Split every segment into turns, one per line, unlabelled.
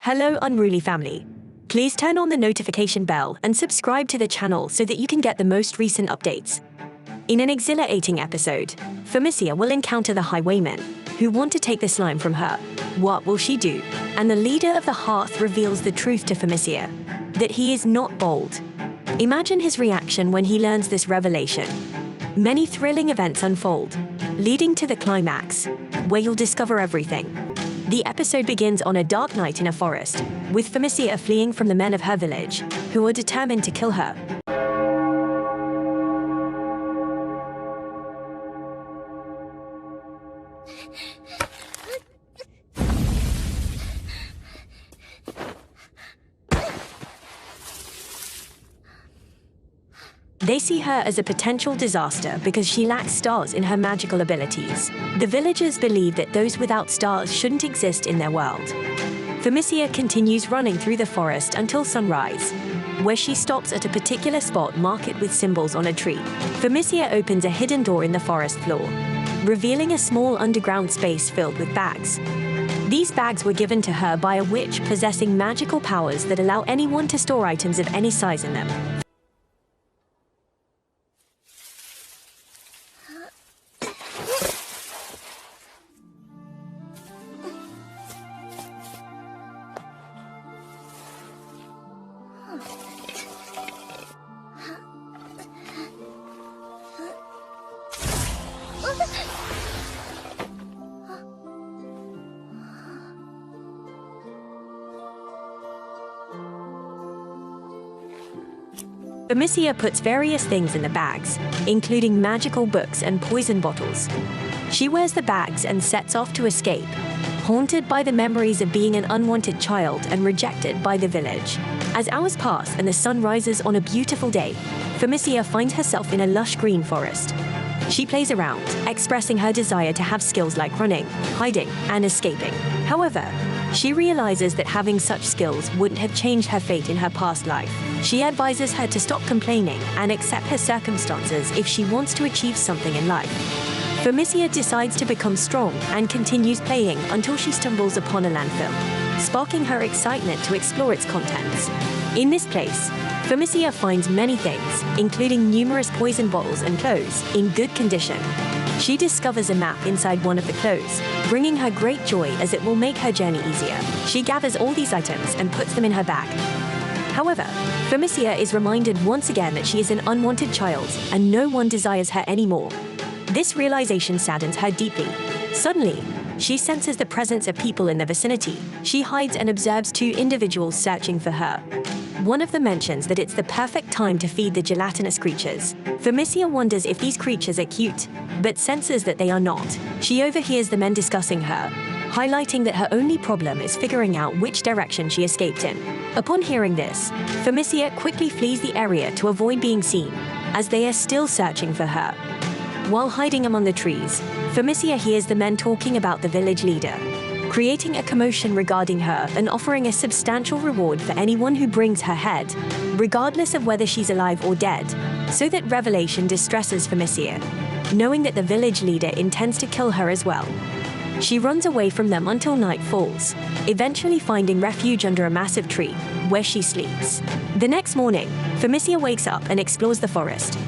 Hello unruly family. Please turn on the notification bell and subscribe to the channel so that you can get the most recent updates. In an exhilarating episode, Famicia will encounter the highwaymen, who want to take the slime from her. What will she do? And the leader of the Hearth reveals the truth to Famicia, that he is not bold. Imagine his reaction when he learns this revelation. Many thrilling events unfold, leading to the climax, where you'll discover everything. The episode begins on a dark night in a forest, with Famicia fleeing from the men of her village, who are determined to kill her. They see her as a potential disaster because she lacks stars in her magical abilities. The villagers believe that those without stars shouldn't exist in their world. Famicia continues running through the forest until sunrise, where she stops at a particular spot marked with symbols on a tree. Famicia opens a hidden door in the forest floor, revealing a small underground space filled with bags. These bags were given to her by a witch possessing magical powers that allow anyone to store items of any size in them. Famicia puts various things in the bags, including magical books and poison bottles. She wears the bags and sets off to escape, haunted by the memories of being an unwanted child and rejected by the village. As hours pass and the sun rises on a beautiful day, Famicia finds herself in a lush green forest. She plays around, expressing her desire to have skills like running, hiding, and escaping. However, she realizes that having such skills wouldn't have changed her fate in her past life. She advises her to stop complaining and accept her circumstances if she wants to achieve something in life. Famicia decides to become strong and continues playing until she stumbles upon a landfill, sparking her excitement to explore its contents. In this place, Famicia finds many things, including numerous poison bottles and clothes, in good condition. She discovers a map inside one of the clothes, bringing her great joy as it will make her journey easier. She gathers all these items and puts them in her bag. However, Famicia is reminded once again that she is an unwanted child and no one desires her anymore. This realization saddens her deeply. Suddenly, she senses the presence of people in the vicinity. She hides and observes two individuals searching for her. One of them mentions that it's the perfect time to feed the gelatinous creatures. Famicia wonders if these creatures are cute, but senses that they are not. She overhears the men discussing her, highlighting that her only problem is figuring out which direction she escaped in. Upon hearing this, Famicia quickly flees the area to avoid being seen, as they are still searching for her. While hiding among the trees, Famicia hears the men talking about the village leader, creating a commotion regarding her and offering a substantial reward for anyone who brings her head, regardless of whether she's alive or dead, so that revelation distresses Famicia, knowing that the village leader intends to kill her as well. She runs away from them until night falls, eventually finding refuge under a massive tree, where she sleeps. The next morning, Famicia wakes up and explores the forest.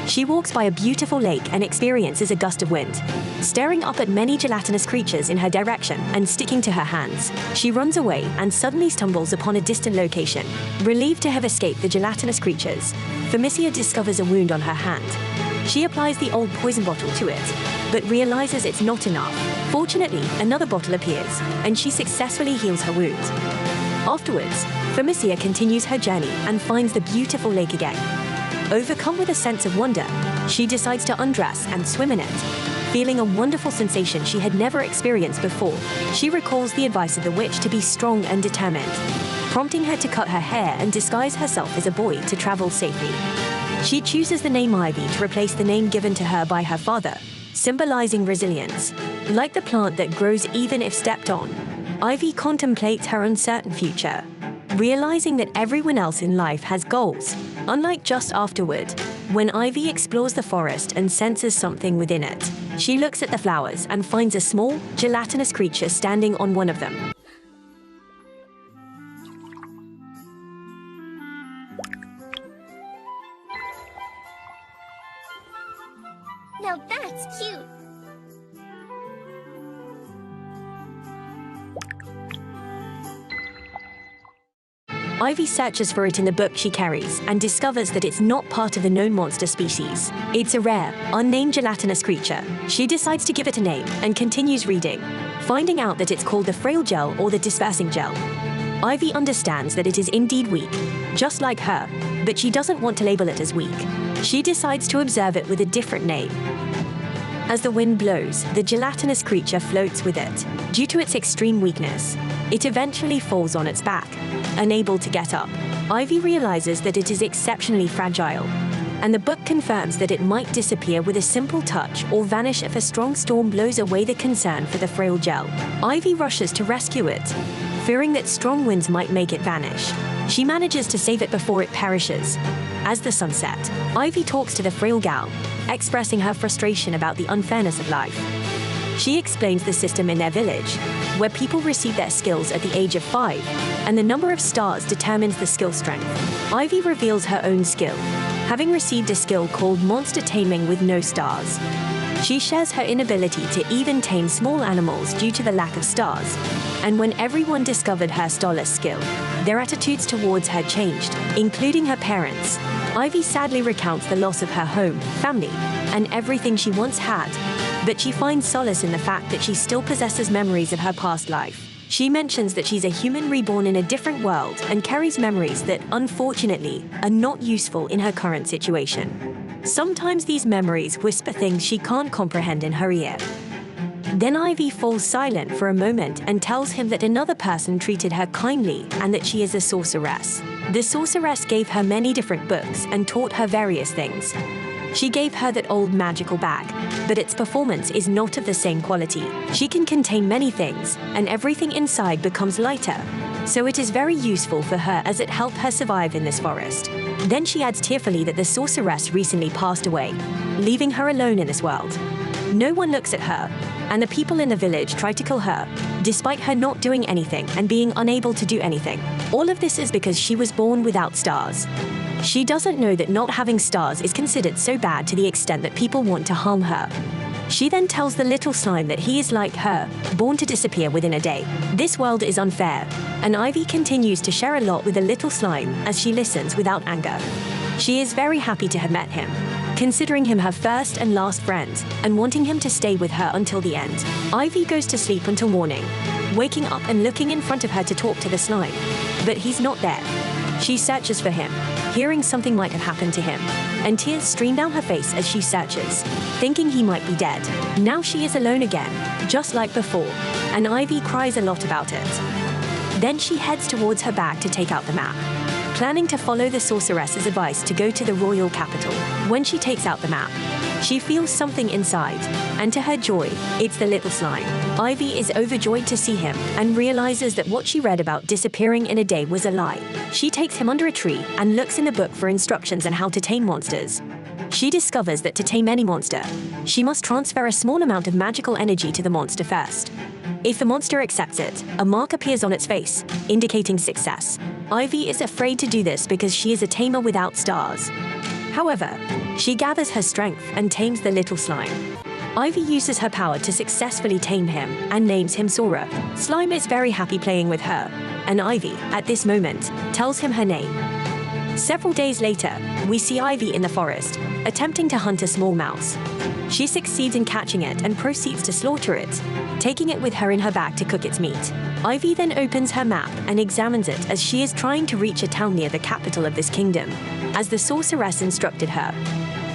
She walks by a beautiful lake and experiences a gust of wind, staring up at many gelatinous creatures in her direction and sticking to her hands. She runs away and suddenly stumbles upon a distant location. Relieved to have escaped the gelatinous creatures, Famicia discovers a wound on her hand. She applies the old poison bottle to it, but realizes it's not enough. Fortunately, another bottle appears, and she successfully heals her wound. Afterwards, Famicia continues her journey and finds the beautiful lake again. Overcome with a sense of wonder, she decides to undress and swim in it, feeling a wonderful sensation she had never experienced before. She recalls the advice of the witch to be strong and determined, prompting her to cut her hair and disguise herself as a boy to travel safely. She chooses the name Ivy to replace the name given to her by her father, symbolizing resilience. Like the plant that grows even if stepped on, Ivy contemplates her uncertain future, realizing that everyone else in life has goals. Unlike just afterward, when Ivy explores the forest and senses something within it, she looks at the flowers and finds a small, gelatinous creature standing on one of them.
Now that's cute.
Ivy searches for it in the book she carries and discovers that it's not part of the known monster species. It's a rare, unnamed gelatinous creature. She decides to give it a name and continues reading, finding out that it's called the frail gel or the dispersing gel. Ivy understands that it is indeed weak, just like her, but she doesn't want to label it as weak. She decides to observe it with a different name. As the wind blows, the gelatinous creature floats with it. Due to its extreme weakness, it eventually falls on its back. Unable to get up, Ivy realizes that it is exceptionally fragile, and the book confirms that it might disappear with a simple touch or vanish if a strong storm blows away the concern for the frail gel. Ivy rushes to rescue it, fearing that strong winds might make it vanish. She manages to save it before it perishes. As the sun sets, Ivy talks to the frail gal, expressing her frustration about the unfairness of life. She explains the system in their village, where people receive their skills at the age of 5, and the number of stars determines the skill strength. Ivy reveals her own skill, having received a skill called monster taming with no stars. She shares her inability to even tame small animals due to the lack of stars, and when everyone discovered her starless skill, their attitudes towards her changed, including her parents. Ivy sadly recounts the loss of her home, family, and everything she once had, but she finds solace in the fact that she still possesses memories of her past life. She mentions that she's a human reborn in a different world and carries memories that, unfortunately, are not useful in her current situation. Sometimes these memories whisper things she can't comprehend in her ear. Then Ivy falls silent for a moment and tells him that another person treated her kindly and that she is a sorceress. The sorceress gave her many different books and taught her various things. She gave her that old magical bag, but its performance is not of the same quality. She can contain many things, and everything inside becomes lighter, so it is very useful for her as it helped her survive in this forest. Then she adds tearfully that the sorceress recently passed away, leaving her alone in this world. No one looks at her, and the people in the village try to kill her, despite her not doing anything and being unable to do anything. All of this is because she was born without stars. She doesn't know that not having stars is considered so bad to the extent that people want to harm her. She then tells the little slime that he is like her, born to disappear within a day. This world is unfair, and Ivy continues to share a lot with the little slime as she listens without anger. She is very happy to have met him, considering him her first and last friend, and wanting him to stay with her until the end. Ivy goes to sleep until morning, waking up and looking in front of her to talk to the slime, but he's not there. She searches for him, hearing something might have happened to him, and tears stream down her face as she searches, thinking he might be dead. Now she is alone again, just like before, and Ivy cries a lot about it. Then she heads towards her bag to take out the map, planning to follow the sorceress's advice to go to the royal capital. When she takes out the map, she feels something inside, and to her joy, it's the little slime. Ivy is overjoyed to see him and realizes that what she read about disappearing in a day was a lie. She takes him under a tree and looks in the book for instructions on how to tame monsters. She discovers that to tame any monster, she must transfer a small amount of magical energy to the monster first. If the monster accepts it, a mark appears on its face, indicating success. Ivy is afraid to do this because she is a tamer without stars. However, she gathers her strength and tames the little slime. Ivy uses her power to successfully tame him and names him Sora. Slime is very happy playing with her, and Ivy, at this moment, tells him her name. Several days later, we see Ivy in the forest, attempting to hunt a small mouse. She succeeds in catching it and proceeds to slaughter it, taking it with her in her bag to cook its meat. Ivy then opens her map and examines it as she is trying to reach a town near the capital of this kingdom, as the sorceress instructed her.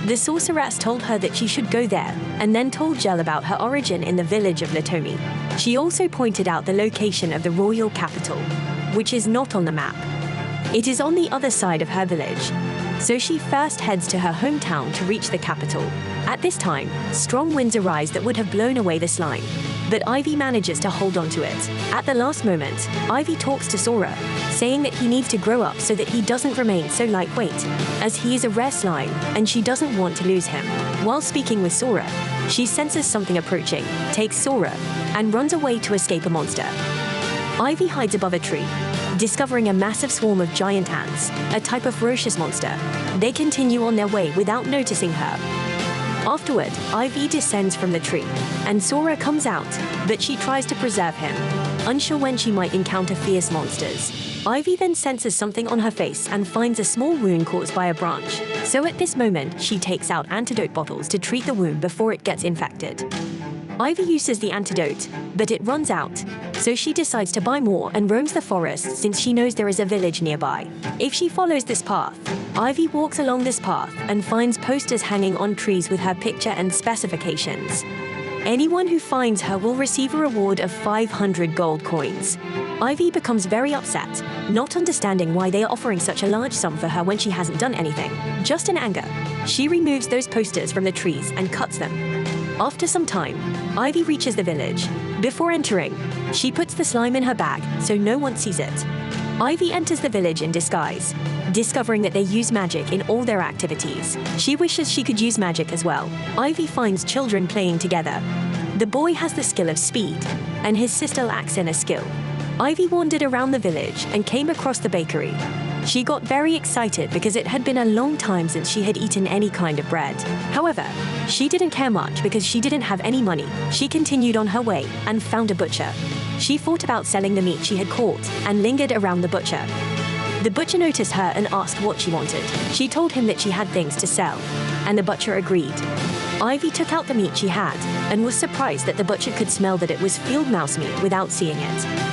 The sorceress told her that she should go there, and then told Ciel about her origin in the village of Latomi. She also pointed out the location of the royal capital, which is not on the map. It is on the other side of her village, so she first heads to her hometown to reach the capital. At this time, strong winds arise that would have blown away the slime, but Ivy manages to hold on to it. At the last moment, Ivy talks to Sora, saying that he needs to grow up so that he doesn't remain so lightweight, as he is a rare slime and she doesn't want to lose him. While speaking with Sora, she senses something approaching, takes Sora, and runs away to escape a monster. Ivy hides above a tree, discovering a massive swarm of giant ants, a type of ferocious monster. They continue on their way without noticing her. Afterward, Ivy descends from the tree, and Sora comes out, but she tries to preserve him, unsure when she might encounter fierce monsters. Ivy then senses something on her face and finds a small wound caused by a branch. So at this moment, she takes out antidote bottles to treat the wound before it gets infected. Ivy uses the antidote, but it runs out, so she decides to buy more and roams the forest since she knows there is a village nearby. If she follows this path, Ivy walks along this path and finds posters hanging on trees with her picture and specifications. Anyone who finds her will receive a reward of 500 gold coins. Ivy becomes very upset, not understanding why they are offering such a large sum for her when she hasn't done anything. Just in anger, she removes those posters from the trees and cuts them. After some time, Ivy reaches the village. Before entering, she puts the slime in her bag so no one sees it. Ivy enters the village in disguise, discovering that they use magic in all their activities. She wishes she could use magic as well. Ivy finds children playing together. The boy has the skill of speed, and his sister lacks in a skill. Ivy wandered around the village and came across the bakery. She got very excited because it had been a long time since she had eaten any kind of bread. However, she didn't care much because she didn't have any money. She continued on her way and found a butcher. She thought about selling the meat she had caught and lingered around the butcher. The butcher noticed her and asked what she wanted. She told him that she had things to sell, and the butcher agreed. Ivy took out the meat she had and was surprised that the butcher could smell that it was field mouse meat without seeing it.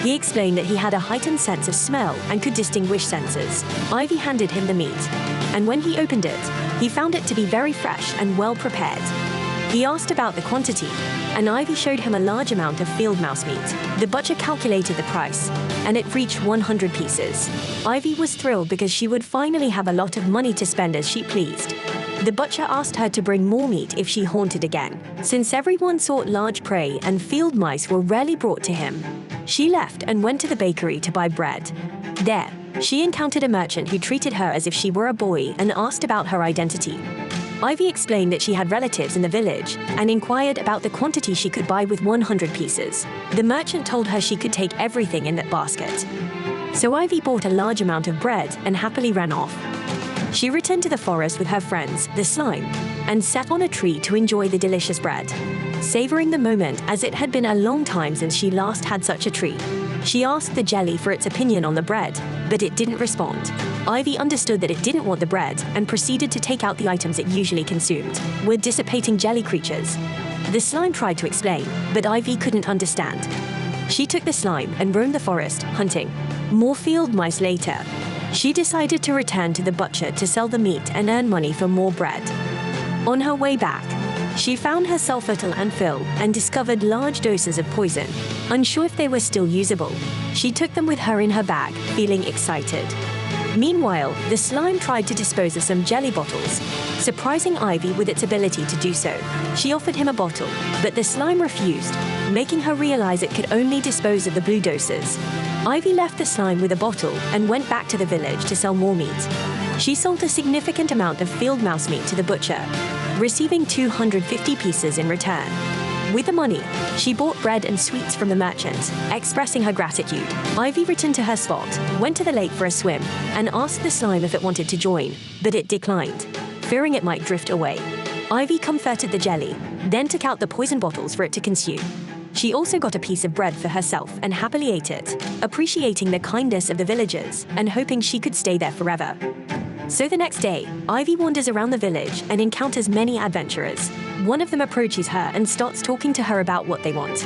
He explained that he had a heightened sense of smell and could distinguish senses. Ivy handed him the meat, and when he opened it, he found it to be very fresh and well prepared. He asked about the quantity, and Ivy showed him a large amount of field mouse meat. The butcher calculated the price, and it reached 100 pieces. Ivy was thrilled because she would finally have a lot of money to spend as she pleased. The butcher asked her to bring more meat if she haunted again, since everyone sought large prey and field mice were rarely brought to him. She left and went to the bakery to buy bread. There, she encountered a merchant who treated her as if she were a boy and asked about her identity. Ivy explained that she had relatives in the village and inquired about the quantity she could buy with 100 pieces. The merchant told her she could take everything in that basket. So Ivy bought a large amount of bread and happily ran off. She returned to the forest with her friends, the slime, and sat on a tree to enjoy the delicious bread, savoring the moment as it had been a long time since she last had such a treat. She asked the jelly for its opinion on the bread, but it didn't respond. Ivy understood that it didn't want the bread and proceeded to take out the items it usually consumed, were dissipating jelly creatures. The slime tried to explain, but Ivy couldn't understand. She took the slime and roamed the forest, hunting more field mice later. She decided to return to the butcher to sell the meat and earn money for more bread. On her way back, she found herself at a landfill and discovered large doses of poison. Unsure if they were still usable, she took them with her in her bag, feeling excited. Meanwhile, the slime tried to dispose of some jelly bottles, surprising Ivy with its ability to do so. She offered him a bottle, but the slime refused, making her realize it could only dispose of the blue doses. Ivy left the slime with a bottle and went back to the village to sell more meat. She sold a significant amount of field mouse meat to the butcher, receiving 250 pieces in return. With the money, she bought bread and sweets from the merchant, expressing her gratitude. Ivy returned to her spot, went to the lake for a swim, and asked the slime if it wanted to join, but it declined, fearing it might drift away. Ivy comforted the jelly, then took out the poison bottles for it to consume. She also got a piece of bread for herself and happily ate it, appreciating the kindness of the villagers and hoping she could stay there forever. So the next day, Ivy wanders around the village and encounters many adventurers. One of them approaches her and starts talking to her about what they want.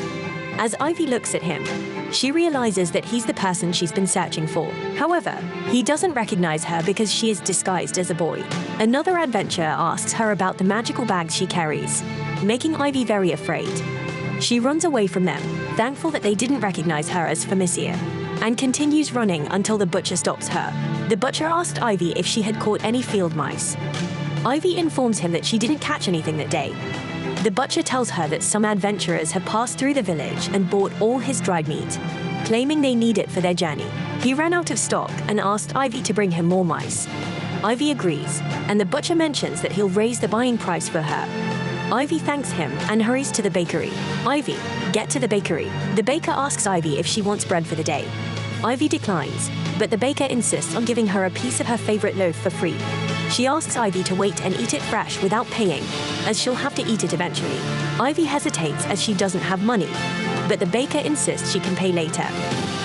As Ivy looks at him, she realizes that he's the person she's been searching for. However, he doesn't recognize her because she is disguised as a boy. Another adventurer asks her about the magical bags she carries, making Ivy very afraid. She runs away from them, thankful that they didn't recognize her as familiar, and continues running until the butcher stops her. The butcher asked Ivy if she had caught any field mice. Ivy informs him that she didn't catch anything that day. The butcher tells her that some adventurers have passed through the village and bought all his dried meat, claiming they need it for their journey. He ran out of stock and asked Ivy to bring him more mice. Ivy agrees, and the butcher mentions that he'll raise the buying price for her. Ivy thanks him and hurries to the bakery. Ivy, get to the bakery. The baker asks Ivy if she wants bread for the day. Ivy declines, but the baker insists on giving her a piece of her favorite loaf for free. She asks Ivy to wait and eat it fresh without paying, as she'll have to eat it eventually. Ivy hesitates as she doesn't have money, but the baker insists she can pay later.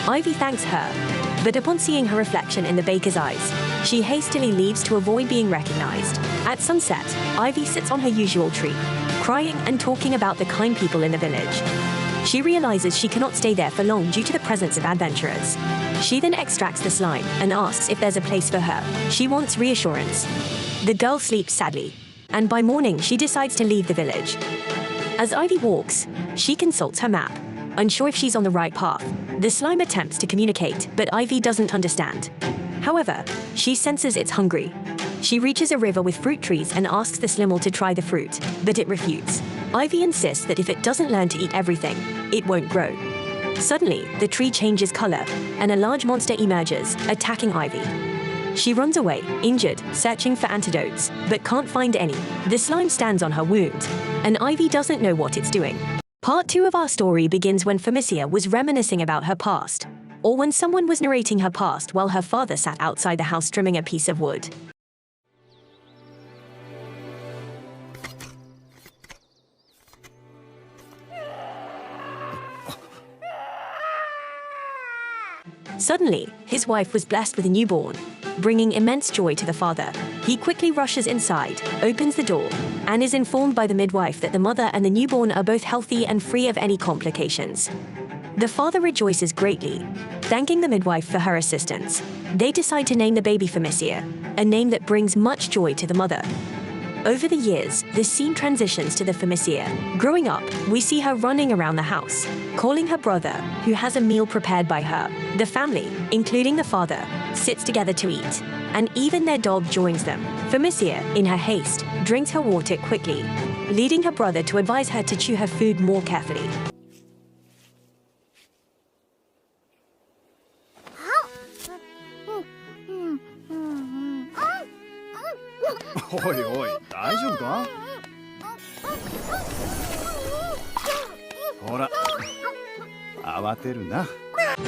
Ivy thanks her, but upon seeing her reflection in the baker's eyes, she hastily leaves to avoid being recognized. At sunset, Ivy sits on her usual tree, crying and talking about the kind people in the village. She realizes she cannot stay there for long due to the presence of adventurers. She then extracts the slime and asks if there's a place for her. She wants reassurance. The girl sleeps sadly, and by morning she decides to leave the village. As Ivy walks, she consults her map, unsure if she's on the right path. The slime attempts to communicate, but Ivy doesn't understand. However, she senses it's hungry. She reaches a river with fruit trees and asks the slimmel to try the fruit, but it refutes. Ivy insists that if it doesn't learn to eat everything, it won't grow. Suddenly, the tree changes color, and a large monster emerges, attacking Ivy. She runs away, injured, searching for antidotes, but can't find any. The slime stands on her wound, and Ivy doesn't know what it's doing. Part 2 of our story begins when Famicia was reminiscing about her past, or when someone was narrating her past while her father sat outside the house trimming a piece of wood. Suddenly, his wife was blessed with a newborn, bringing immense joy to the father. He quickly rushes inside, opens the door, and is informed by the midwife that the mother and the newborn are both healthy and free of any complications. The father rejoices greatly, thanking the midwife for her assistance. They decide to name the baby Famicia, a name that brings much joy to the mother. Over the years, this scene transitions to the Famicia. Growing up, we see her running around the house, calling her brother, who has a meal prepared by her. The family, including the father, sits together to eat, and even their dog joins them. Famicia, in her haste, drinks her water quickly, leading her brother to advise her to chew her food more carefully.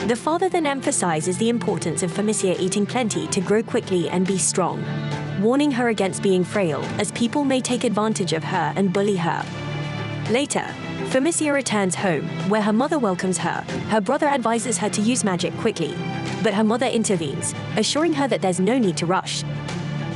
The father then emphasizes the importance of Famicia eating plenty to grow quickly and be strong, warning her against being frail, as people may take advantage of her and bully her. Later, Famicia returns home, where her mother welcomes her. Her brother advises her to use magic quickly, but her mother intervenes, assuring her that there's no need to rush.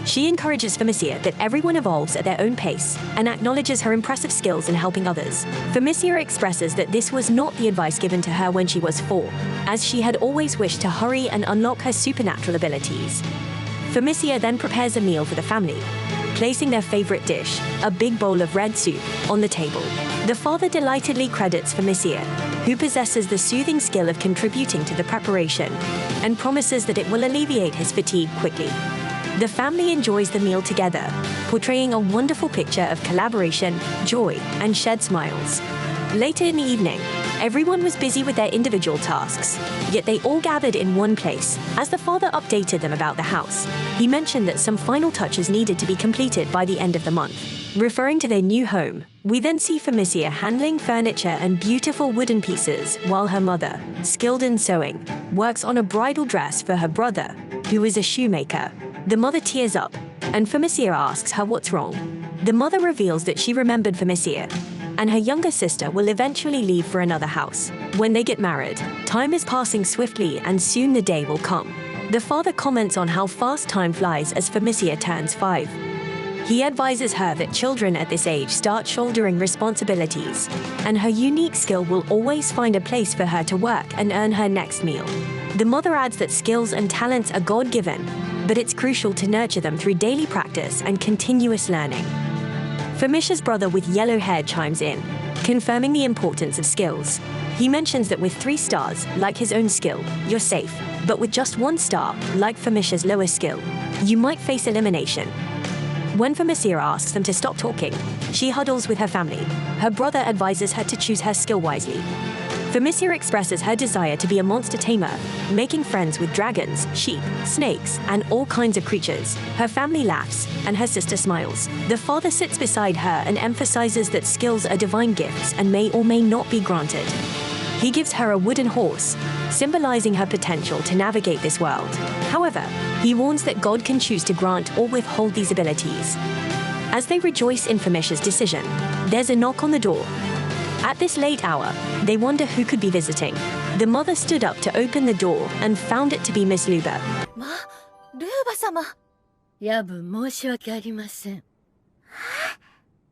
She encourages Famicia that everyone evolves at their own pace and acknowledges her impressive skills in helping others. Famicia expresses that this was not the advice given to her when she was 4, as she had always wished to hurry and unlock her supernatural abilities. Famicia then prepares a meal for the family, placing their favorite dish, a big bowl of red soup, on the table. The father delightedly credits Famicia, who possesses the soothing skill of contributing to the preparation, and promises that it will alleviate his fatigue quickly. The family enjoys the meal together, portraying a wonderful picture of collaboration, joy, and shared smiles. Later in the evening, everyone was busy with their individual tasks, yet they all gathered in one place. As the father updated them about the house, he mentioned that some final touches needed to be completed by the end of the month. Referring to their new home, we then see Famicia handling furniture and beautiful wooden pieces, while her mother, skilled in sewing, works on a bridal dress for her brother, who is a shoemaker. The mother tears up, and Famicia asks her what's wrong. The mother reveals that she remembered Famicia, and her younger sister will eventually leave for another house. When they get married, time is passing swiftly and soon the day will come. The father comments on how fast time flies as Famicia turns 5. He advises her that children at this age start shouldering responsibilities, and her unique skill will always find a place for her to work and earn her next meal. The mother adds that skills and talents are God-given, but it's crucial to nurture them through daily practice and continuous learning. Famicia's brother with yellow hair chimes in, confirming the importance of skills. He mentions that with 3 stars, like his own skill, you're safe, but with just 1 star, like Famicia's lower skill, you might face elimination. When Famicia asks them to stop talking, she huddles with her family. Her brother advises her to choose her skill wisely. Famicia expresses her desire to be a monster tamer, making friends with dragons, sheep, snakes, and all kinds of creatures. Her family laughs, and her sister smiles. The father sits beside her and emphasizes that skills are divine gifts and may or may not be granted. He gives her a wooden horse, symbolizing her potential to navigate this world. However, he warns that God can choose to grant or withhold these abilities. As they rejoice in Famicia's decision, there's a knock on the door. At this late hour, they wonder who could be visiting. The mother stood up to open the door and found it to be Miss Luba.
ルーバ様。夜分申し訳ありません。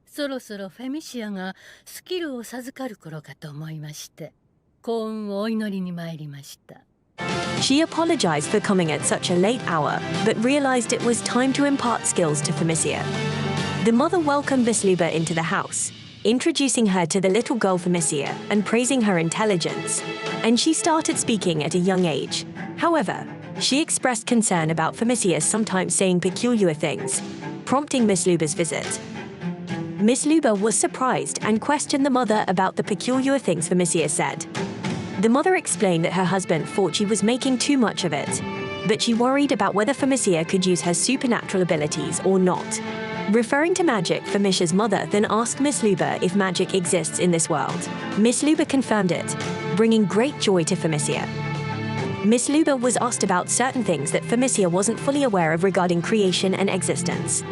そろそろフェミシアがスキルを授かる頃かと思いまして、幸運をお祈りに参りました。
She apologized for coming at such a late hour, but realized it was time to impart skills to Famicia. The mother welcomed Miss Luba into the house, introducing her to the little girl Famicia and praising her intelligence. And she started speaking at a young age. However, she expressed concern about Famicia sometimes saying peculiar things, prompting Miss Luba's visit. Miss Luba was surprised and questioned the mother about the peculiar things Famicia said. The mother explained that her husband thought she was making too much of it, but she worried about whether Famicia could use her supernatural abilities or not. Referring to magic, Famicia's mother then asked Miss Luba if magic exists in this world. Miss Luba confirmed it, bringing great joy to Famicia. Miss Luba was asked about certain things that Famicia wasn't fully aware of regarding creation and existence.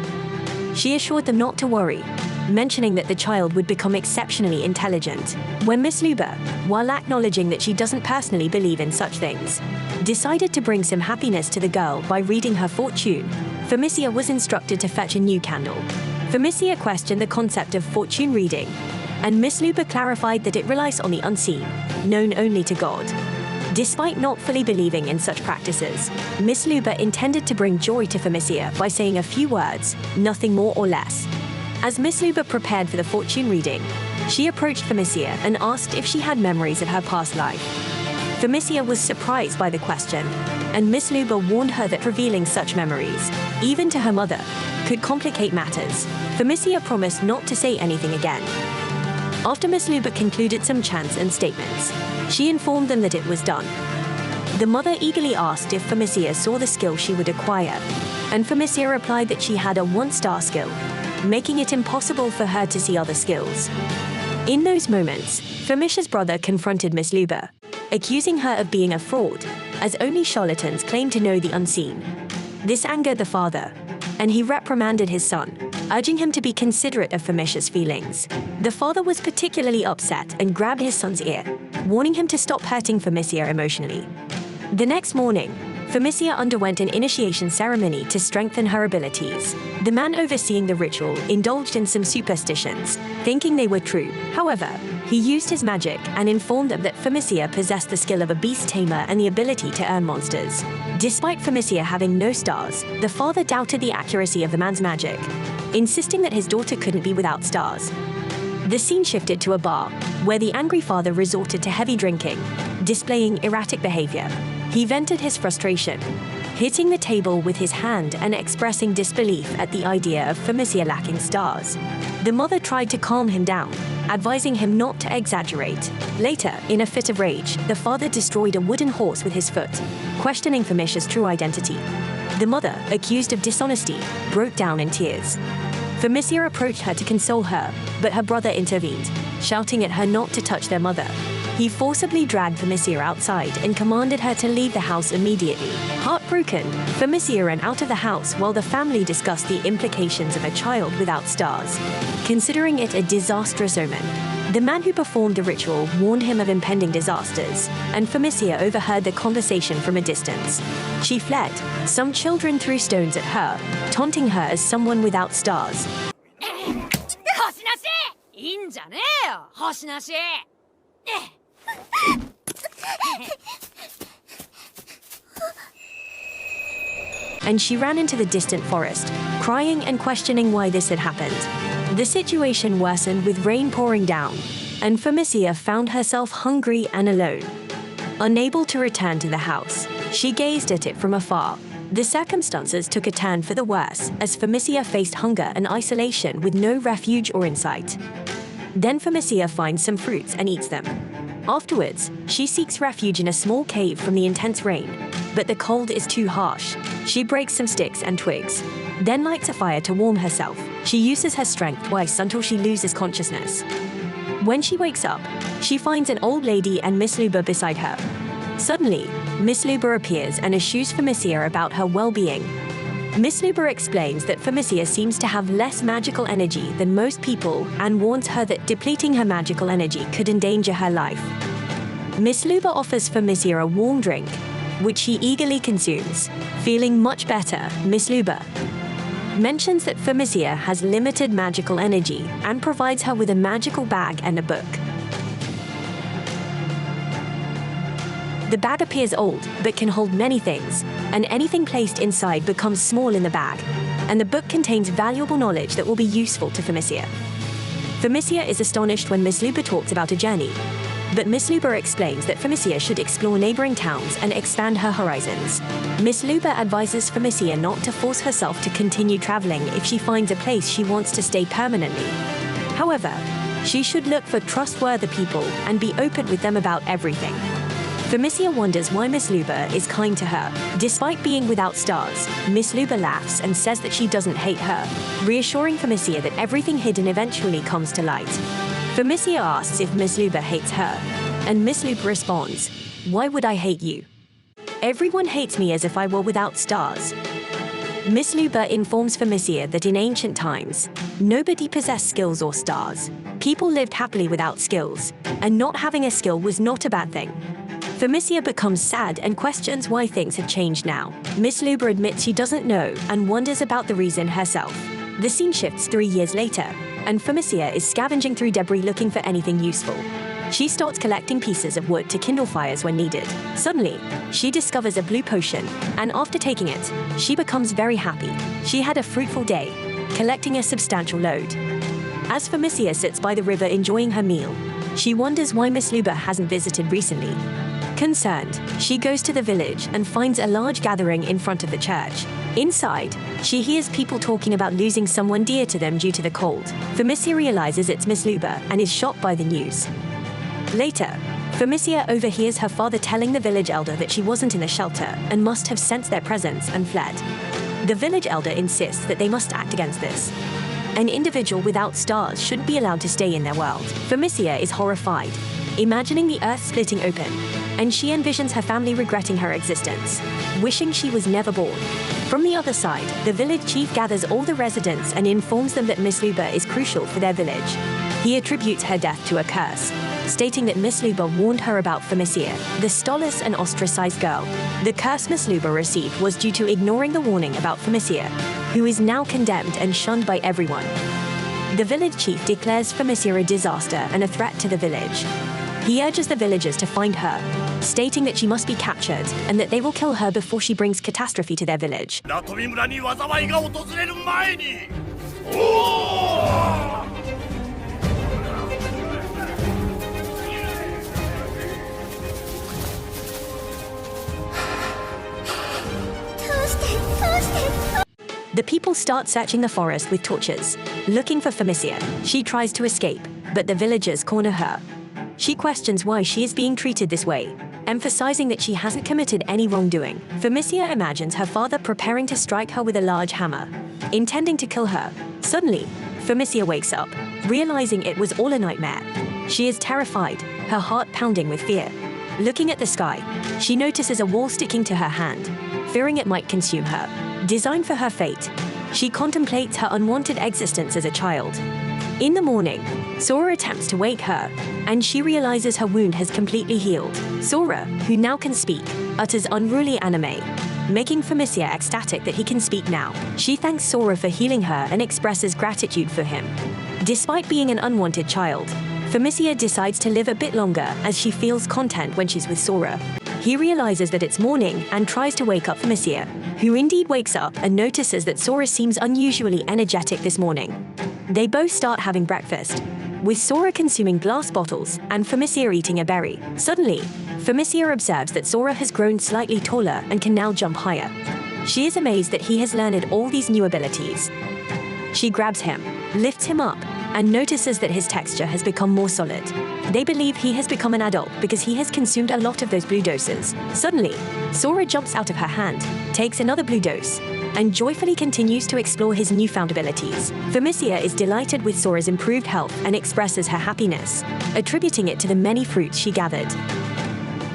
She assured them not to worry, mentioning that the child would become exceptionally intelligent. When Miss Luba, while acknowledging that she doesn't personally believe in such things, decided to bring some happiness to the girl by reading her fortune, Famicia was instructed to fetch a new candle. Famicia questioned the concept of fortune reading, and Miss Luba clarified that it relies on the unseen, known only to God. Despite not fully believing in such practices, Miss Luba intended to bring joy to Famicia by saying a few words, nothing more or less. As Miss Luba prepared for the fortune reading, she approached Famicia and asked if she had memories of her past life. Famicia was surprised by the question, and Miss Luba warned her that revealing such memories, even to her mother, could complicate matters. Famicia promised not to say anything again. After Miss Luba concluded some chants and statements, she informed them that it was done. The mother eagerly asked if Famicia saw the skill she would acquire, and Famicia replied that she had a 1-star skill, making it impossible for her to see other skills. In those moments, Famicia's brother confronted Miss Luba, accusing her of being a fraud, as only charlatans claim to know the unseen. This angered the father, and he reprimanded his son, urging him to be considerate of Famicia's feelings. The father was particularly upset and grabbed his son's ear, warning him to stop hurting Famicia emotionally. The next morning, Famicia underwent an initiation ceremony to strengthen her abilities. The man overseeing the ritual indulged in some superstitions, thinking they were true. However, he used his magic and informed them that Famicia possessed the skill of a beast tamer and the ability to earn monsters. Despite Famicia having no stars, the father doubted the accuracy of the man's magic, insisting that his daughter couldn't be without stars. The scene shifted to a bar, where the angry father resorted to heavy drinking, displaying erratic behavior. He vented his frustration, hitting the table with his hand and expressing disbelief at the idea of Famicia lacking stars. The mother tried to calm him down, advising him not to exaggerate. Later, in a fit of rage, the father destroyed a wooden horse with his foot, questioning Famicia's true identity. The mother, accused of dishonesty, broke down in tears. Famicia approached her to console her, but her brother intervened, shouting at her not to touch their mother. He forcibly dragged Famicia outside and commanded her to leave the house immediately. Heartbroken, Famicia ran out of the house while the family discussed the implications of a child without stars, considering it a disastrous omen. The man who performed the ritual warned him of impending disasters, and Famicia overheard the conversation from a distance. She fled. Some children threw stones at her, taunting her as someone without stars. And she ran into the distant forest, crying and questioning why this had happened. The situation worsened with rain pouring down, and Famicia found herself hungry and alone. Unable to return to the house, she gazed at it from afar. The circumstances took a turn for the worse as Famicia faced hunger and isolation with no refuge or insight. Then Famicia finds some fruits and eats them. Afterwards, she seeks refuge in a small cave from the intense rain, but the cold is too harsh. She breaks some sticks and twigs, then lights a fire to warm herself. She uses her strength twice until she loses consciousness. When she wakes up, She finds an old lady and Miss Luba beside her. Suddenly, Miss Luba appears and eschews Famicia about her well-being. Miss Luba explains that Famicia seems to have less magical energy than most people and warns her that depleting her magical energy could endanger her life. Miss Luba offers Famicia a warm drink, which she eagerly consumes. Feeling much better, Miss Luba mentions that Famicia has limited magical energy and provides her with a magical bag and a book. The bag appears old, but can hold many things, and anything placed inside becomes small in the bag, and the book contains valuable knowledge that will be useful to Famicia. Famicia is astonished when Miss Luba talks about a journey, but Miss Luba explains that Famicia should explore neighboring towns and expand her horizons. Miss Luba advises Famicia not to force herself to continue traveling if she finds a place she wants to stay permanently. However, she should look for trustworthy people and be open with them about everything. Famicia wonders why Miss Luba is kind to her. Despite being without stars, Miss Luba laughs and says that she doesn't hate her, reassuring Famicia that everything hidden eventually comes to light. Famicia asks if Miss Luba hates her, and Miss Luba responds, "Why would I hate you? Everyone hates me as if I were without stars." Miss Luba informs Famicia that in ancient times, nobody possessed skills or stars. People lived happily without skills, and not having a skill was not a bad thing. Famicia becomes sad and questions why things have changed now. Miss Luba admits she doesn't know and wonders about the reason herself. The scene shifts 3 years later, and Famicia is scavenging through debris looking for anything useful. She starts collecting pieces of wood to kindle fires when needed. Suddenly, she discovers a blue potion, and after taking it, she becomes very happy. She had a fruitful day, collecting a substantial load. As Famicia sits by the river enjoying her meal, she wonders why Miss Luba hasn't visited recently. Concerned, she goes to the village and finds a large gathering in front of the church. Inside, she hears people talking about losing someone dear to them due to the cold. Famicia realizes it's Miss Luba and is shocked by the news. Later, Famicia overhears her father telling the village elder that she wasn't in the shelter and must have sensed their presence and fled. The village elder insists that they must act against this. An individual without stars shouldn't be allowed to stay in their world. Famicia is horrified, imagining the earth splitting open, and she envisions her family regretting her existence, wishing she was never born. From the other side, the village chief gathers all the residents and informs them that Miss Luba is crucial for their village. He attributes her death to a curse, stating that Miss Luba warned her about Famicia, the stollis and ostracized girl. The curse Miss Luba received was due to ignoring the warning about Famicia, who is now condemned and shunned by everyone. The village chief declares Famicia a disaster and a threat to the village. He urges the villagers to find her, stating that she must be captured and that they will kill her before she brings catastrophe to their village.
Latomi村に災いが訪れる前に。
The people start searching the forest with torches, looking for Famicia. She tries to escape, but the villagers corner her. She questions why she is being treated this way, emphasizing that she hasn't committed any wrongdoing. Famicia imagines her father preparing to strike her with a large hammer, intending to kill her. Suddenly, Famicia wakes up, realizing it was all a nightmare. She is terrified, her heart pounding with fear. Looking at the sky, she notices a wall sticking to her hand, fearing it might consume her. Designed for her fate, she contemplates her unwanted existence as a child. In the morning, Sora attempts to wake her, and she realizes her wound has completely healed. Sora, who now can speak, utters unruly anime, making Famicia ecstatic that he can speak now. She thanks Sora for healing her and expresses gratitude for him. Despite being an unwanted child, Famicia decides to live a bit longer as she feels content when she's with Sora. He realizes that it's morning and tries to wake up Famicia, who indeed wakes up and notices that Sora seems unusually energetic this morning. They both start having breakfast, with Sora consuming glass bottles and Famicia eating a berry. Suddenly, Famicia observes that Sora has grown slightly taller and can now jump higher. She is amazed that he has learned all these new abilities. She grabs him, lifts him up, and notices that his texture has become more solid. They believe he has become an adult because he has consumed a lot of those blue doses. Suddenly, Sora jumps out of her hand, takes another blue dose, and joyfully continues to explore his newfound abilities. Famicia is delighted with Sora's improved health and expresses her happiness, attributing it to the many fruits she gathered.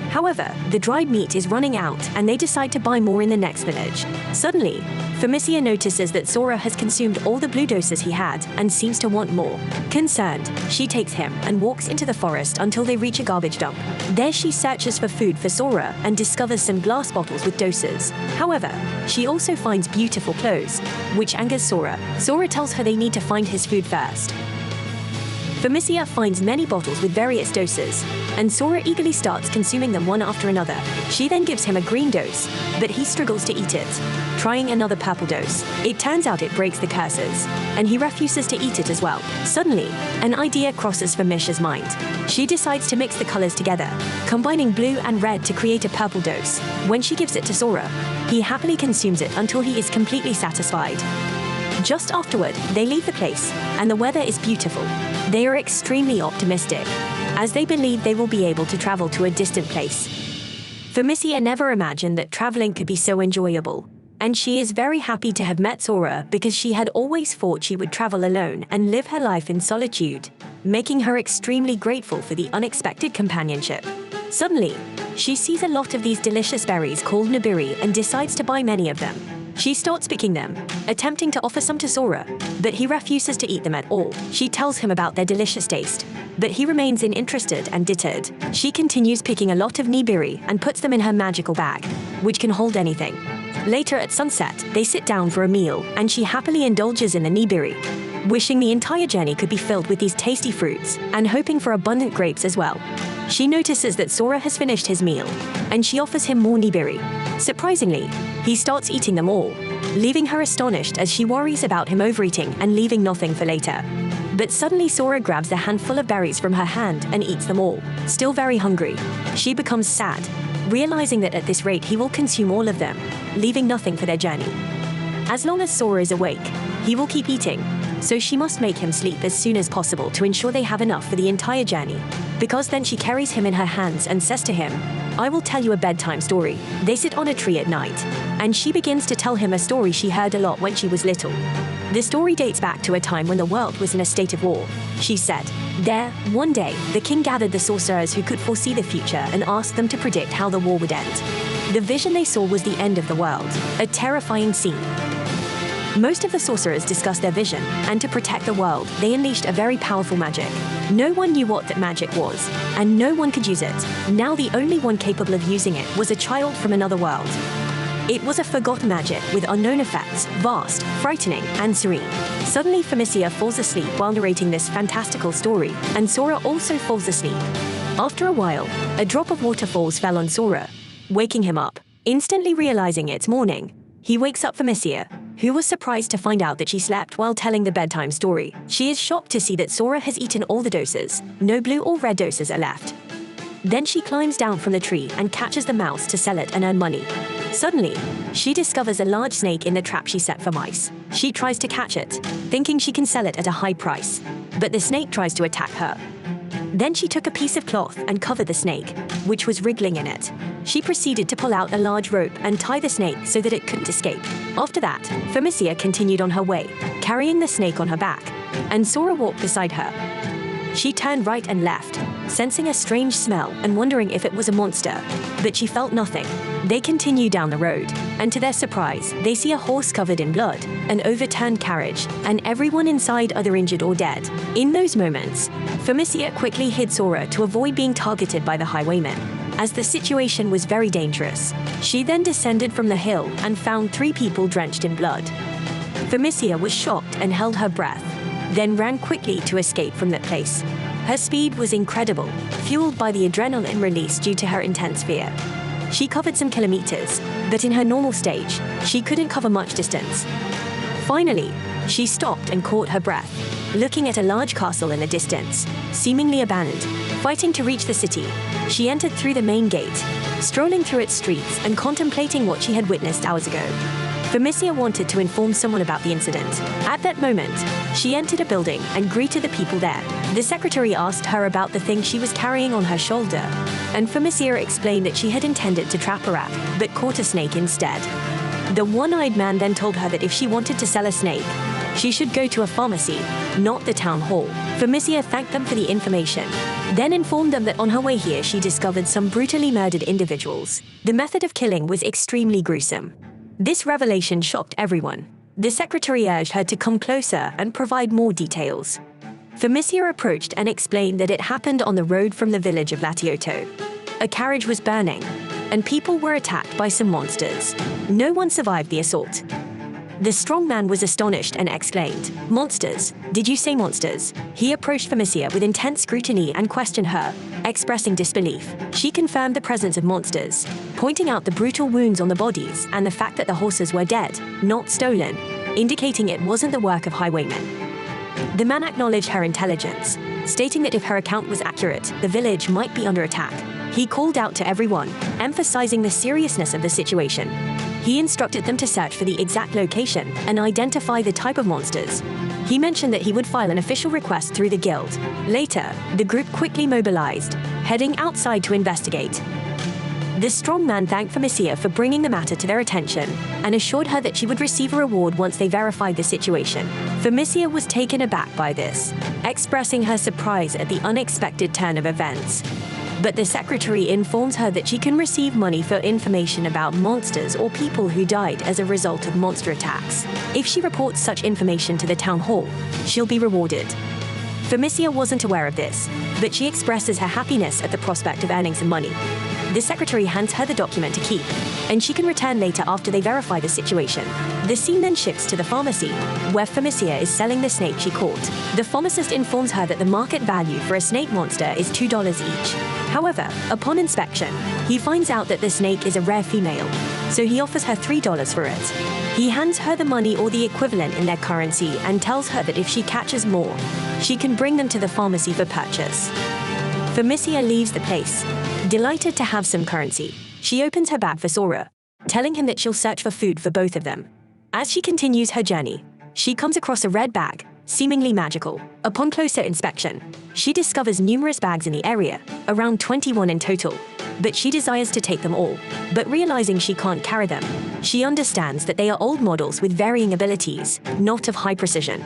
However, the dried meat is running out and they decide to buy more in the next village. Suddenly, Famicia notices that Sora has consumed all the blue doses he had and seems to want more. Concerned, she takes him and walks into the forest until they reach a garbage dump. There she searches for food for Sora and discovers some glass bottles with doses. However, she also finds beautiful clothes, which angers Sora. Sora tells her they need to find his food first. Famicia finds many bottles with various doses, and Sora eagerly starts consuming them one after another. She then gives him a green dose, but he struggles to eat it. Trying another purple dose, it turns out it breaks the curses, and he refuses to eat it as well. Suddenly, an idea crosses Famicia's mind. She decides to mix the colors together, combining blue and red to create a purple dose. When she gives it to Sora, he happily consumes it until he is completely satisfied. Just afterward, they leave the place, and the weather is beautiful. They are extremely optimistic, as they believe they will be able to travel to a distant place. Famicia never imagined that traveling could be so enjoyable, and she is very happy to have met Sora because she had always thought she would travel alone and live her life in solitude, making her extremely grateful for the unexpected companionship. Suddenly, she sees a lot of these delicious berries called nibiri and decides to buy many of them. She starts picking them, attempting to offer some to Sora, but he refuses to eat them at all. She tells him about their delicious taste, but he remains uninterested and deterred. She continues picking a lot of nibiri and puts them in her magical bag, which can hold anything. Later at sunset, they sit down for a meal, and she happily indulges in the nibiri, wishing the entire journey could be filled with these tasty fruits, and hoping for abundant grapes as well. She notices that Sora has finished his meal, and she offers him more nibiri. Surprisingly, he starts eating them all, leaving her astonished as she worries about him overeating and leaving nothing for later. But suddenly Sora grabs a handful of berries from her hand and eats them all. Still very hungry, she becomes sad, realizing that at this rate he will consume all of them, leaving nothing for their journey. As long as Sora is awake, he will keep eating, so she must make him sleep as soon as possible to ensure they have enough for the entire journey. Because then she carries him in her hands and says to him, "I will tell you a bedtime story." They sit on a tree at night, and she begins to tell him a story she heard a lot when she was little. The story dates back to a time when the world was in a state of war. She said, "There, one day, the king gathered the sorcerers who could foresee the future and asked them to predict how the war would end. The vision they saw was the end of the world, a terrifying scene. Most of the sorcerers discussed their vision, and to protect the world, they unleashed a very powerful magic. No one knew what that magic was, and no one could use it. Now the only one capable of using it was a child from another world. It was a forgotten magic with unknown effects, vast, frightening, and serene." Suddenly Famicia falls asleep while narrating this fantastical story, and Sora also falls asleep. After a while, a drop of waterfalls fell on Sora, waking him up. Instantly realizing it's morning, he wakes up Famicia, who was surprised to find out that she slept while telling the bedtime story. She is shocked to see that Sora has eaten all the doses. No blue or red doses are left. Then she climbs down from the tree and catches the mouse to sell it and earn money. Suddenly, she discovers a large snake in the trap she set for mice. She tries to catch it, thinking she can sell it at a high price, but the snake tries to attack her. Then she took a piece of cloth and covered the snake, which was wriggling in it. She proceeded to pull out a large rope and tie the snake so that it couldn't escape. After that, Famicia continued on her way, carrying the snake on her back, and Sora walked beside her. She turned right and left, sensing a strange smell and wondering if it was a monster, but she felt nothing. They continue down the road, and to their surprise, they see a horse covered in blood, an overturned carriage, and everyone inside either injured or dead. In those moments, Famicia quickly hid Sora to avoid being targeted by the highwaymen, as the situation was very dangerous. She then descended from the hill and found 3 people drenched in blood. Famicia was shocked and held her breath, then ran quickly to escape from that place. Her speed was incredible, fueled by the adrenaline released due to her intense fear. She covered some kilometers, but in her normal stage, she couldn't cover much distance. Finally, she stopped and caught her breath, looking at a large castle in the distance, seemingly abandoned. Fighting to reach the city, she entered through the main gate, strolling through its streets and contemplating what she had witnessed hours ago. Famicia wanted to inform someone about the incident. At that moment, she entered a building and greeted the people there. The secretary asked her about the thing she was carrying on her shoulder, and Famicia explained that she had intended to trap a rat, but caught a snake instead. The one-eyed man then told her that if she wanted to sell a snake, she should go to a pharmacy, not the town hall. Famicia thanked them for the information, then informed them that on her way here she discovered some brutally murdered individuals. The method of killing was extremely gruesome. This revelation shocked everyone. The secretary urged her to come closer and provide more details. Famicia approached and explained that it happened on the road from the village of Latoto. A carriage was burning, and people were attacked by some monsters. No one survived the assault. The strong man was astonished and exclaimed, "Monsters? Did you say monsters?" He approached Famicia with intense scrutiny and questioned her, expressing disbelief. She confirmed the presence of monsters, pointing out the brutal wounds on the bodies and the fact that the horses were dead, not stolen, indicating it wasn't the work of highwaymen. The man acknowledged her intelligence, stating that if her account was accurate, the village might be under attack. He called out to everyone, emphasizing the seriousness of the situation. He instructed them to search for the exact location and identify the type of monsters. He mentioned that he would file an official request through the guild. Later, the group quickly mobilized, heading outside to investigate. The strong man thanked Famicia for bringing the matter to their attention and assured her that she would receive a reward once they verified the situation. Famicia was taken aback by this, expressing her surprise at the unexpected turn of events. But the secretary informs her that she can receive money for information about monsters or people who died as a result of monster attacks. If she reports such information to the town hall, she'll be rewarded. Famicia wasn't aware of this, but she expresses her happiness at the prospect of earning some money. The secretary hands her the document to keep, and she can return later after they verify the situation. The scene then shifts to the pharmacy, where Famicia is selling the snake she caught. The pharmacist informs her that the market value for a snake monster is $2 each. However, upon inspection, he finds out that the snake is a rare female, so he offers her $3 for it. He hands her the money or the equivalent in their currency and tells her that if she catches more, she can bring them to the pharmacy for purchase. Famicia leaves the place, delighted to have some currency. She opens her bag for Sora, telling him that she'll search for food for both of them. As she continues her journey, she comes across a red bag, seemingly magical. Upon closer inspection, she discovers numerous bags in the area, around 21 in total, but she desires to take them all. But realizing she can't carry them, she understands that they are old models with varying abilities, not of high precision.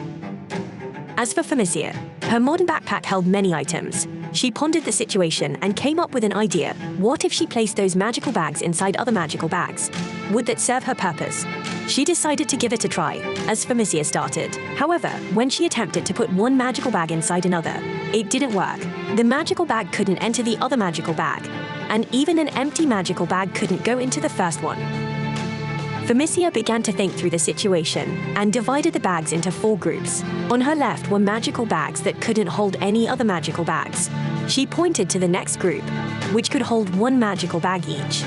As for Famicia, her modern backpack held many items. She pondered the situation and came up with an idea. What if she placed those magical bags inside other magical bags? Would that serve her purpose? She decided to give it a try, as Famicia started. However, when she attempted to put one magical bag inside another, it didn't work. The magical bag couldn't enter the other magical bag, and even an empty magical bag couldn't go into the first one. Famicia began to think through the situation and divided the bags into 4 groups. On her left were magical bags that couldn't hold any other magical bags. She pointed to the next group, which could hold 1 magical bag each.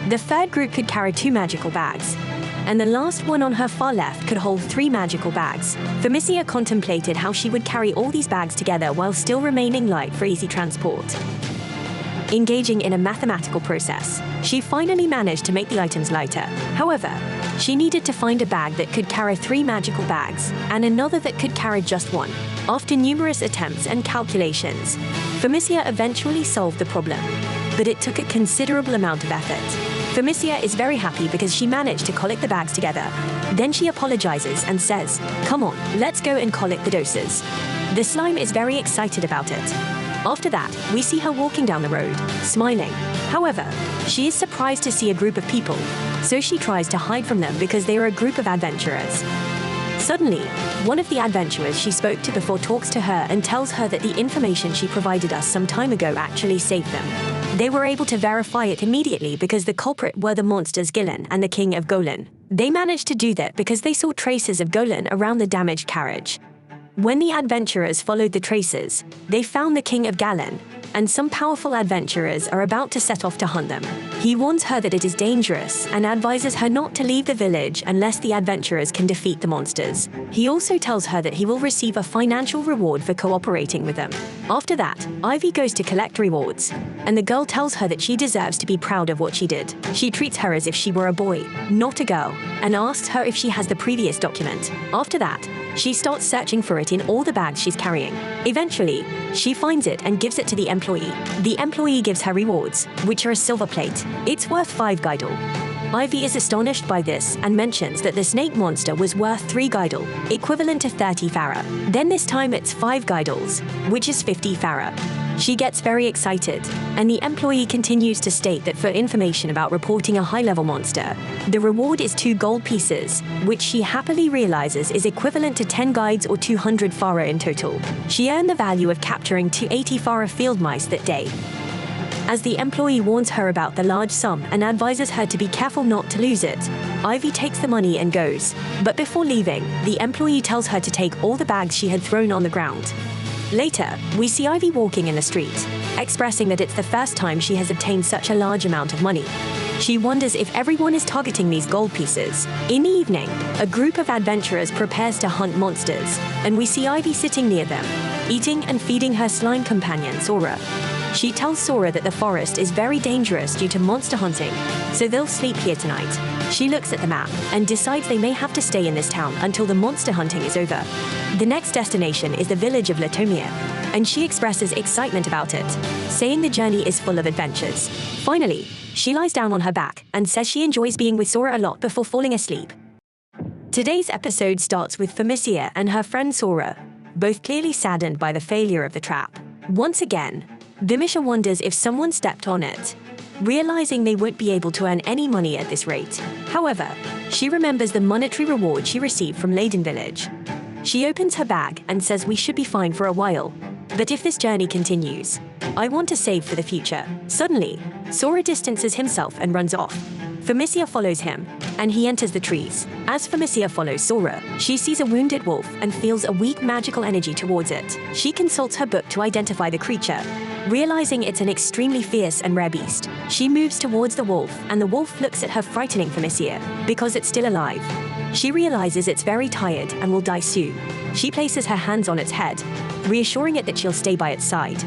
The third group could carry 2 magical bags, and the last one on her far left could hold 3 magical bags. Famicia contemplated how she would carry all these bags together while still remaining light for easy transport. Engaging in a mathematical process, she finally managed to make the items lighter. However, she needed to find a bag that could carry 3 magical bags and another that could carry just 1. After numerous attempts and calculations, Famicia eventually solved the problem, but it took a considerable amount of effort. Famicia is very happy because she managed to collect the bags together. Then she apologizes and says, "Come on, let's go and collect the doses." The slime is very excited about it. After that, we see her walking down the road, smiling. However, she is surprised to see a group of people, so she tries to hide from them because they are a group of adventurers. Suddenly, one of the adventurers she spoke to before talks to her and tells her that the information she provided us some time ago actually saved them. They were able to verify it immediately because the culprit were the monsters Gillen and the King of Golan. They managed to do that because they saw traces of Golan around the damaged carriage. When the adventurers followed the traces, they found the King of Galan, and some powerful adventurers are about to set off to hunt them. He warns her that it is dangerous and advises her not to leave the village unless the adventurers can defeat the monsters. He also tells her that he will receive a financial reward for cooperating with them. After that, Ivy goes to collect rewards, and the girl tells her that she deserves to be proud of what she did. She treats her as if she were a boy, not a girl, and asks her if she has the previous document. After that, she starts searching for it in all the bags she's carrying. Eventually, she finds it and gives it to the employee. The employee gives her rewards, which are a silver plate. It's worth 5 gidal. Ivy is astonished by this and mentions that the snake monster was worth 3 gidal, equivalent to 30 farah. Then this time it's 5 gidals, which is 50 farah. She gets very excited, and the employee continues to state that for information about reporting a high-level monster, the reward is 2 gold pieces, which she happily realizes is equivalent to 10 guides or 200 farah in total. She earned the value of capturing 280 farah field mice that day. As the employee warns her about the large sum and advises her to be careful not to lose it, Ivy takes the money and goes. But before leaving, the employee tells her to take all the bags she had thrown on the ground. Later, we see Ivy walking in the street, expressing that it's the first time she has obtained such a large amount of money. She wonders if everyone is targeting these gold pieces. In the evening, a group of adventurers prepares to hunt monsters, and we see Ivy sitting near them, eating and feeding her slime companion, Sora. She tells Sora that the forest is very dangerous due to monster hunting, so they'll sleep here tonight. She looks at the map and decides they may have to stay in this town until the monster hunting is over. The next destination is the village of Latomi, and she expresses excitement about it, saying the journey is full of adventures. Finally, she lies down on her back and says she enjoys being with Sora a lot before falling asleep. Today's episode starts with Famicia and her friend Sora, both clearly saddened by the failure of the trap. Once again, Famicia wonders if someone stepped on it, realizing they won't be able to earn any money at this rate. However, she remembers the monetary reward she received from Laden Village. She opens her bag and says we should be fine for a while, but if this journey continues, I want to save for the future. Suddenly, Sora distances himself and runs off. Famicia follows him, and he enters the trees. As Famicia follows Sora, she sees a wounded wolf and feels a weak magical energy towards it. She consults her book to identify the creature, realizing it's an extremely fierce and rare beast. She moves towards the wolf, and the wolf looks at her, frightening Famicia because it's still alive. She realizes it's very tired and will die soon. She places her hands on its head, reassuring it that she'll stay by its side.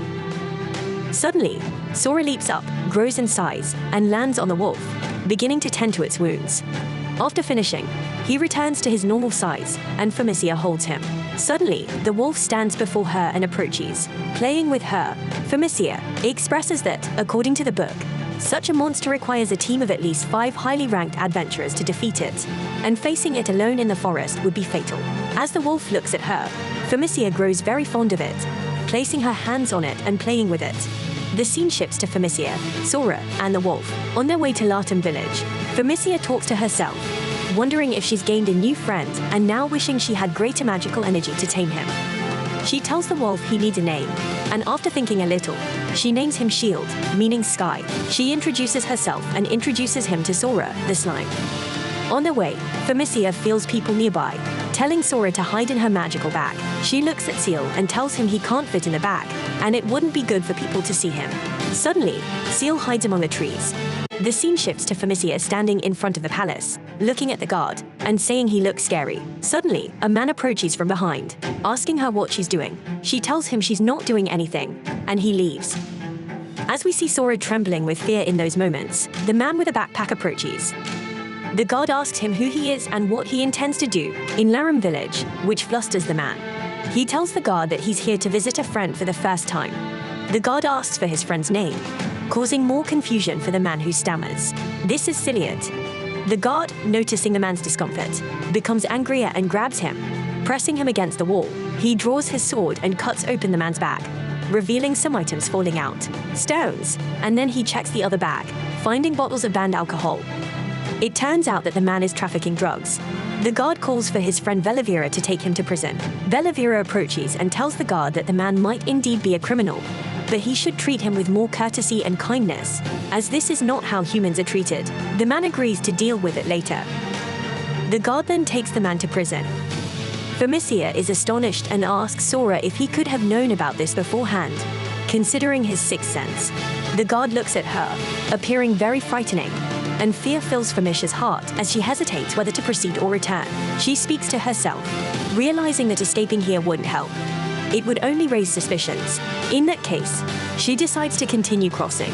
Suddenly, Sora leaps up, grows in size, and lands on the wolf, beginning to tend to its wounds. After finishing, he returns to his normal size, and Famicia holds him. Suddenly, the wolf stands before her and approaches, playing with her. Famicia expresses that, according to the book, such a monster requires a team of at least 5 highly ranked adventurers to defeat it, and facing it alone in the forest would be fatal. As the wolf looks at her, Famicia grows very fond of it, placing her hands on it and playing with it. The scene shifts to Famicia, Sora, and the wolf. On their way to Latom village, Famicia talks to herself, wondering if she's gained a new friend and now wishing she had greater magical energy to tame him. She tells the wolf he needs a name, and after thinking a little, she names him Shield, meaning sky. She introduces herself and introduces him to Sora, the slime. On their way, Famicia feels people nearby, telling Sora to hide in her magical bag. She looks at Ciel and tells him he can't fit in the bag, and it wouldn't be good for people to see him. Suddenly, Ciel hides among the trees. The scene shifts to Famicia standing in front of the palace, looking at the guard, and saying he looks scary. Suddenly, a man approaches from behind, asking her what she's doing. She tells him she's not doing anything, and he leaves. As we see Sora trembling with fear in those moments, the man with a backpack approaches. The guard asks him who he is and what he intends to do in Laram village, which flusters the man. He tells the guard that he's here to visit a friend for the first time. The guard asks for his friend's name, causing more confusion for the man who stammers. This is Ciel. The guard, noticing the man's discomfort, becomes angrier and grabs him, pressing him against the wall. He draws his sword and cuts open the man's bag, revealing some items falling out, stones, and then he checks the other bag, finding bottles of banned alcohol. It turns out that the man is trafficking drugs. The guard calls for his friend Vellivera to take him to prison. Vellivera approaches and tells the guard that the man might indeed be a criminal, but he should treat him with more courtesy and kindness, as this is not how humans are treated. The man agrees to deal with it later. The guard then takes the man to prison. Famicia is astonished and asks Sora if he could have known about this beforehand, considering his sixth sense. The guard looks at her, appearing very frightening, and fear fills Famicia's heart as she hesitates whether to proceed or return. She speaks to herself, realizing that escaping here wouldn't help. It would only raise suspicions. In that case, she decides to continue crossing.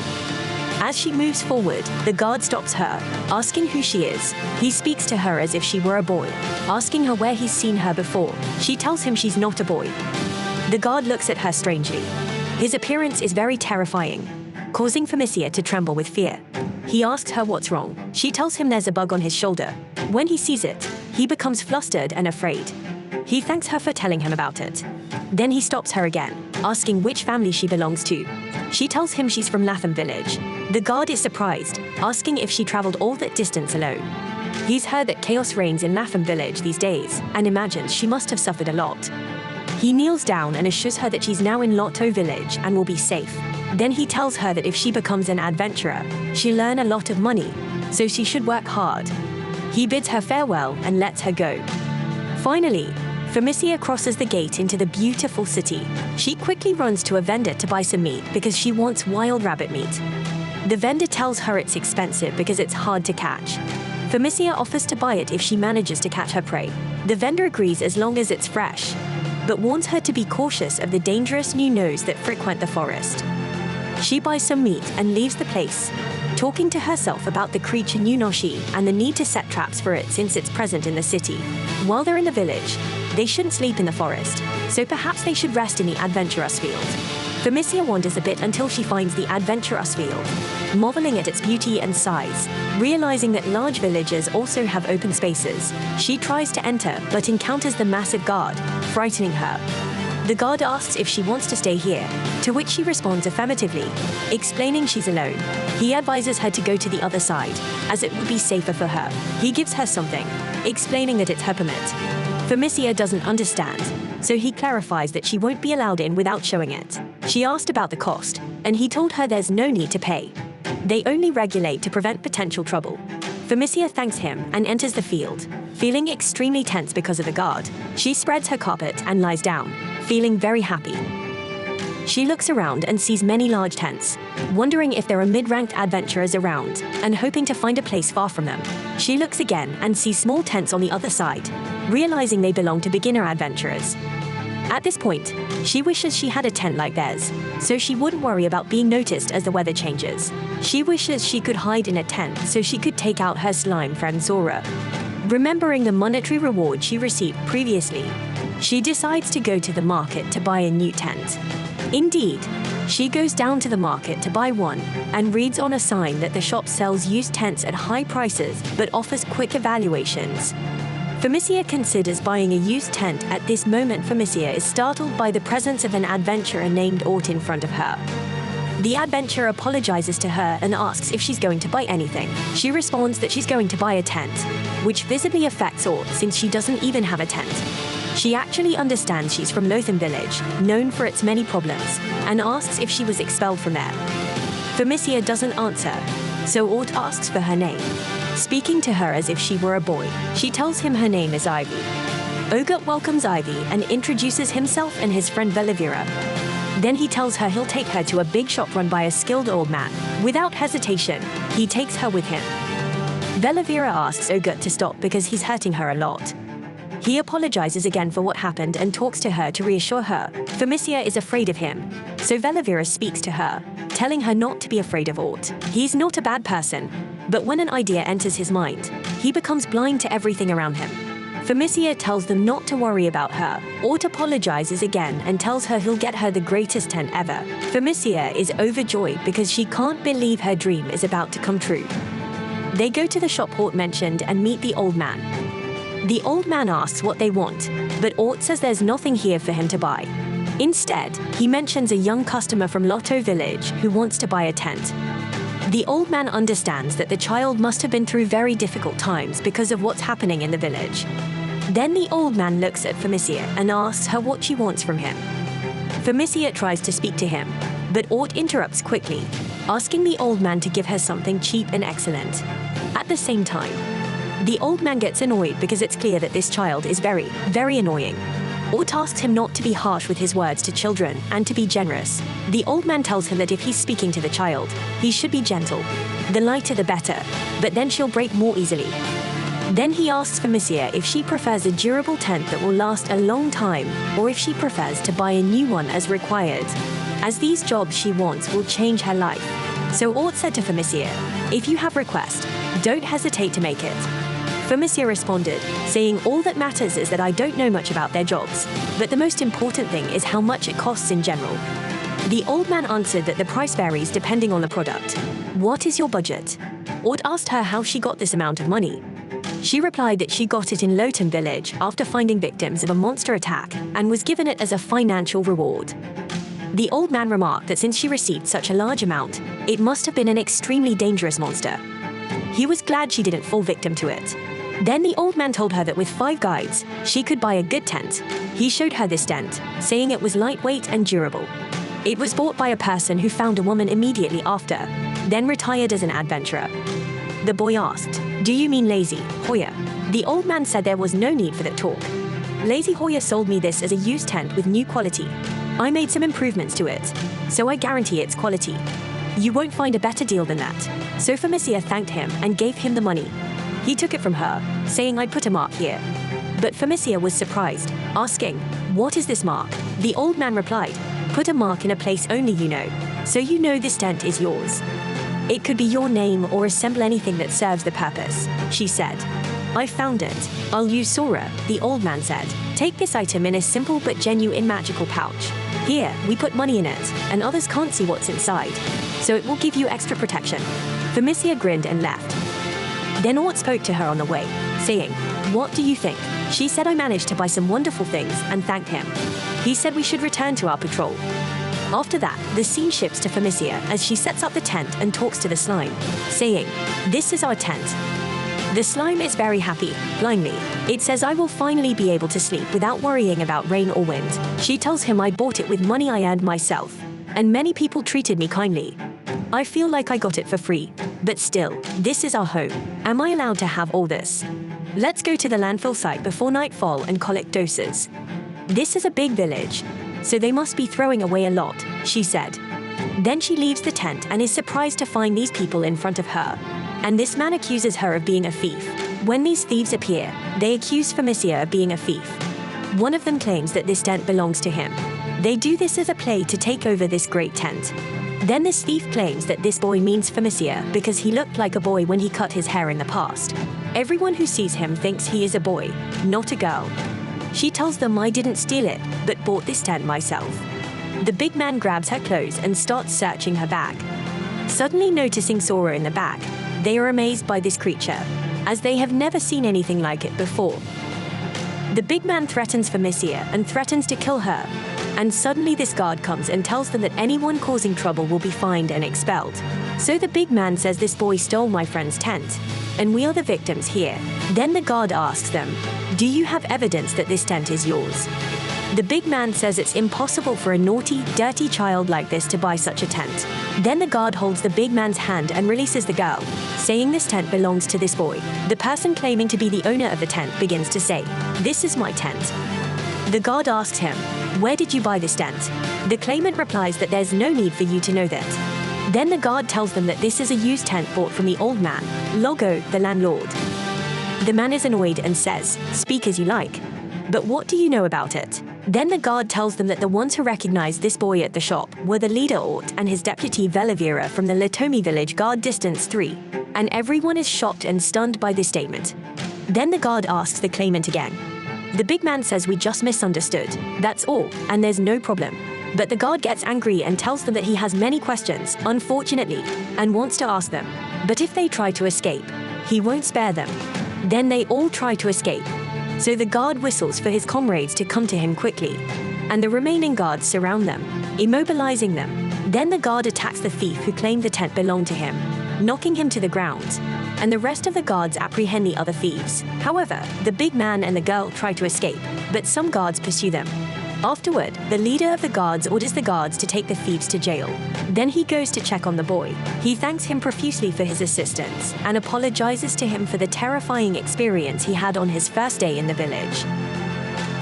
As she moves forward, the guard stops her, asking who she is. He speaks to her as if she were a boy, asking her where he's seen her before. She tells him she's not a boy. The guard looks at her strangely. His appearance is very terrifying, causing Famicia to tremble with fear. He asks her what's wrong. She tells him there's a bug on his shoulder. When he sees it, he becomes flustered and afraid. He thanks her for telling him about it. Then he stops her again, asking which family she belongs to. She tells him she's from Latom village. The guard is surprised, asking if she traveled all that distance alone. He's heard that chaos reigns in Latom village these days, and imagines she must have suffered a lot. He kneels down and assures her that she's now in Latoto village and will be safe. Then he tells her that if she becomes an adventurer, she'll earn a lot of money, so she should work hard. He bids her farewell and lets her go. Finally, Felicia crosses the gate into the beautiful city. She quickly runs to a vendor to buy some meat because she wants wild rabbit meat. The vendor tells her it's expensive because it's hard to catch. Felicia offers to buy it if she manages to catch her prey. The vendor agrees as long as it's fresh, but warns her to be cautious of the dangerous new nose that frequent the forest. She buys some meat and leaves the place, talking to herself about the creature nonoshi and the need to set traps for it since it's present in the city. While they're in the village, they shouldn't sleep in the forest, so perhaps they should rest in the adventurous field. Felicia wanders a bit until she finds the adventurous field, marveling at its beauty and size. Realizing that large villages also have open spaces, she tries to enter but encounters the massive guard, frightening her. The guard asks if she wants to stay here, to which she responds affirmatively, explaining she's alone. He advises her to go to the other side, as it would be safer for her. He gives her something, explaining that it's her permit. Felicia doesn't understand, so he clarifies that she won't be allowed in without showing it. She asked about the cost, and he told her there's no need to pay. They only regulate to prevent potential trouble. Felicia thanks him and enters the field. Feeling extremely tense because of the guard, she spreads her carpet and lies down, feeling very happy. She looks around and sees many large tents, wondering if there are mid-ranked adventurers around, and hoping to find a place far from them. She looks again and sees small tents on the other side, realizing they belong to beginner adventurers. At this point, she wishes she had a tent like theirs, so she wouldn't worry about being noticed as the weather changes. She wishes she could hide in a tent so she could take out her slime friend Sora. Remembering the monetary reward she received previously, she decides to go to the market to buy a new tent. Indeed, she goes down to the market to buy one and reads on a sign that the shop sells used tents at high prices but offers quick evaluations. Felicia considers buying a used tent. At this moment, Felicia is startled by the presence of an adventurer named Ogto in front of her. The adventurer apologizes to her and asks if she's going to buy anything. She responds that she's going to buy a tent, which visibly affects Ogto since she doesn't even have a tent. She actually understands she's from Latom village, known for its many problems, and asks if she was expelled from there. Felicia doesn't answer, so Ogto asks for her name. Speaking to her as if she were a boy, she tells him her name is Ivy. Ogto welcomes Ivy and introduces himself and his friend Vellivera. Then he tells her he'll take her to a big shop run by a skilled old man. Without hesitation, he takes her with him. Vellivera asks Ogto to stop because he's hurting her a lot. He apologizes again for what happened and talks to her to reassure her. Felicia is afraid of him, so Vellivera speaks to her, telling her not to be afraid of Ogto. He's not a bad person, but when an idea enters his mind, he becomes blind to everything around him. Felicia tells them not to worry about her. Ogto apologizes again and tells her he'll get her the greatest tent ever. Felicia is overjoyed because she can't believe her dream is about to come true. They go to the shop Ogto mentioned and meet the old man. The old man asks what they want, but Ogto says there's nothing here for him to buy. Instead, he mentions a young customer from Latoto village who wants to buy a tent. The old man understands that the child must have been through very difficult times because of what's happening in the village. Then the old man looks at Felicia and asks her what she wants from him. Felicia tries to speak to him, but Ogto interrupts quickly, asking the old man to give her something cheap and excellent. At the same time, the old man gets annoyed because it's clear that this child is very, very annoying. Ogto asks him not to be harsh with his words to children and to be generous. The old man tells him that if he's speaking to the child, he should be gentle. The lighter the better, but then she'll break more easily. Then he asks Felicia if she prefers a durable tent that will last a long time or if she prefers to buy a new one as required, as these jobs she wants will change her life. So Ogto said to Felicia, "If you have request, don't hesitate to make it." Felicia responded, saying all that matters is that I don't know much about their jobs, but the most important thing is how much it costs in general. The old man answered that the price varies depending on the product. What is your budget? Ort asked her how she got this amount of money. She replied that she got it in Latom village after finding victims of a monster attack and was given it as a financial reward. The old man remarked that since she received such a large amount, it must have been an extremely dangerous monster. He was glad she didn't fall victim to it. Then the old man told her that with 5 guides, she could buy a good tent. He showed her this tent, saying it was lightweight and durable. It was bought by a person who found a woman immediately after, then retired as an adventurer. The boy asked, "Do you mean Lazy Hoya?" The old man said there was no need for that talk. Lazy Hoya sold me this as a used tent with new quality. I made some improvements to it, so I guarantee its quality. You won't find a better deal than that. So Famicia thanked him and gave him the money. He took it from her, saying I'd put a mark here. But Famicia was surprised, asking, "What is this mark?" The old man replied, "Put a mark in a place only you know, so you know this tent is yours. It could be your name or resemble anything that serves the purpose," she said. "I found it. I'll use Sora," the old man said. "Take this item in a simple but genuine magical pouch. Here, we put money in it, and others can't see what's inside, so it will give you extra protection." Famicia grinned and left. Then Ort spoke to her on the way, saying, "What do you think?" She said, "I managed to buy some wonderful things," and thanked him. He said we should return to our patrol. After that, the scene shifts to Famicia as she sets up the tent and talks to the slime, saying, "This is our tent." The slime is very happy, blindly. It says, "I will finally be able to sleep without worrying about rain or wind." She tells him I bought it with money I earned myself, and many people treated me kindly. I feel like I got it for free, but still, this is our home. Am I allowed to have all this? Let's go to the landfill site before nightfall and collect doses. This is a big village, so they must be throwing away a lot, she said. Then she leaves the tent and is surprised to find these people in front of her. And this man accuses her of being a thief. When these thieves appear, they accuse Famicia of being a thief. One of them claims that this tent belongs to him. They do this as a play to take over this great tent. Then this thief claims that this boy means Famicia because he looked like a boy when he cut his hair in the past. Everyone who sees him thinks he is a boy, not a girl. She tells them I didn't steal it, but bought this tent myself. The big man grabs her clothes and starts searching her bag. Suddenly noticing Sora in the bag, they are amazed by this creature, as they have never seen anything like it before. The big man threatens Famicia and threatens to kill her, and suddenly this guard comes and tells them that anyone causing trouble will be fined and expelled. So the big man says this boy stole my friend's tent, and we are the victims here. Then the guard asks them, "Do you have evidence that this tent is yours?" The big man says it's impossible for a naughty, dirty child like this to buy such a tent. Then the guard holds the big man's hand and releases the girl, saying this tent belongs to this boy. The person claiming to be the owner of the tent begins to say, "This is my tent." The guard asks him, "Where did you buy this tent?" The claimant replies that there's no need for you to know that. Then the guard tells them that this is a used tent bought from the old man, Lagg, the landlord. The man is annoyed and says, "Speak as you like. But what do you know about it?" Then the guard tells them that the ones who recognized this boy at the shop were the leader Ort and his deputy Vellivera from the Latomi village guard distance 3, and everyone is shocked and stunned by this statement. Then the guard asks the claimant again. The big man says we just misunderstood, that's all, and there's no problem. But the guard gets angry and tells them that he has many questions, unfortunately, and wants to ask them. But if they try to escape, he won't spare them. Then they all try to escape. So the guard whistles for his comrades to come to him quickly, and the remaining guards surround them, immobilizing them. Then the guard attacks the thief who claimed the tent belonged to him, knocking him to the ground, and the rest of the guards apprehend the other thieves. However, the big man and the girl try to escape, but some guards pursue them. Afterward, the leader of the guards orders the guards to take the thieves to jail. Then he goes to check on the boy. He thanks him profusely for his assistance and apologizes to him for the terrifying experience he had on his first day in the village.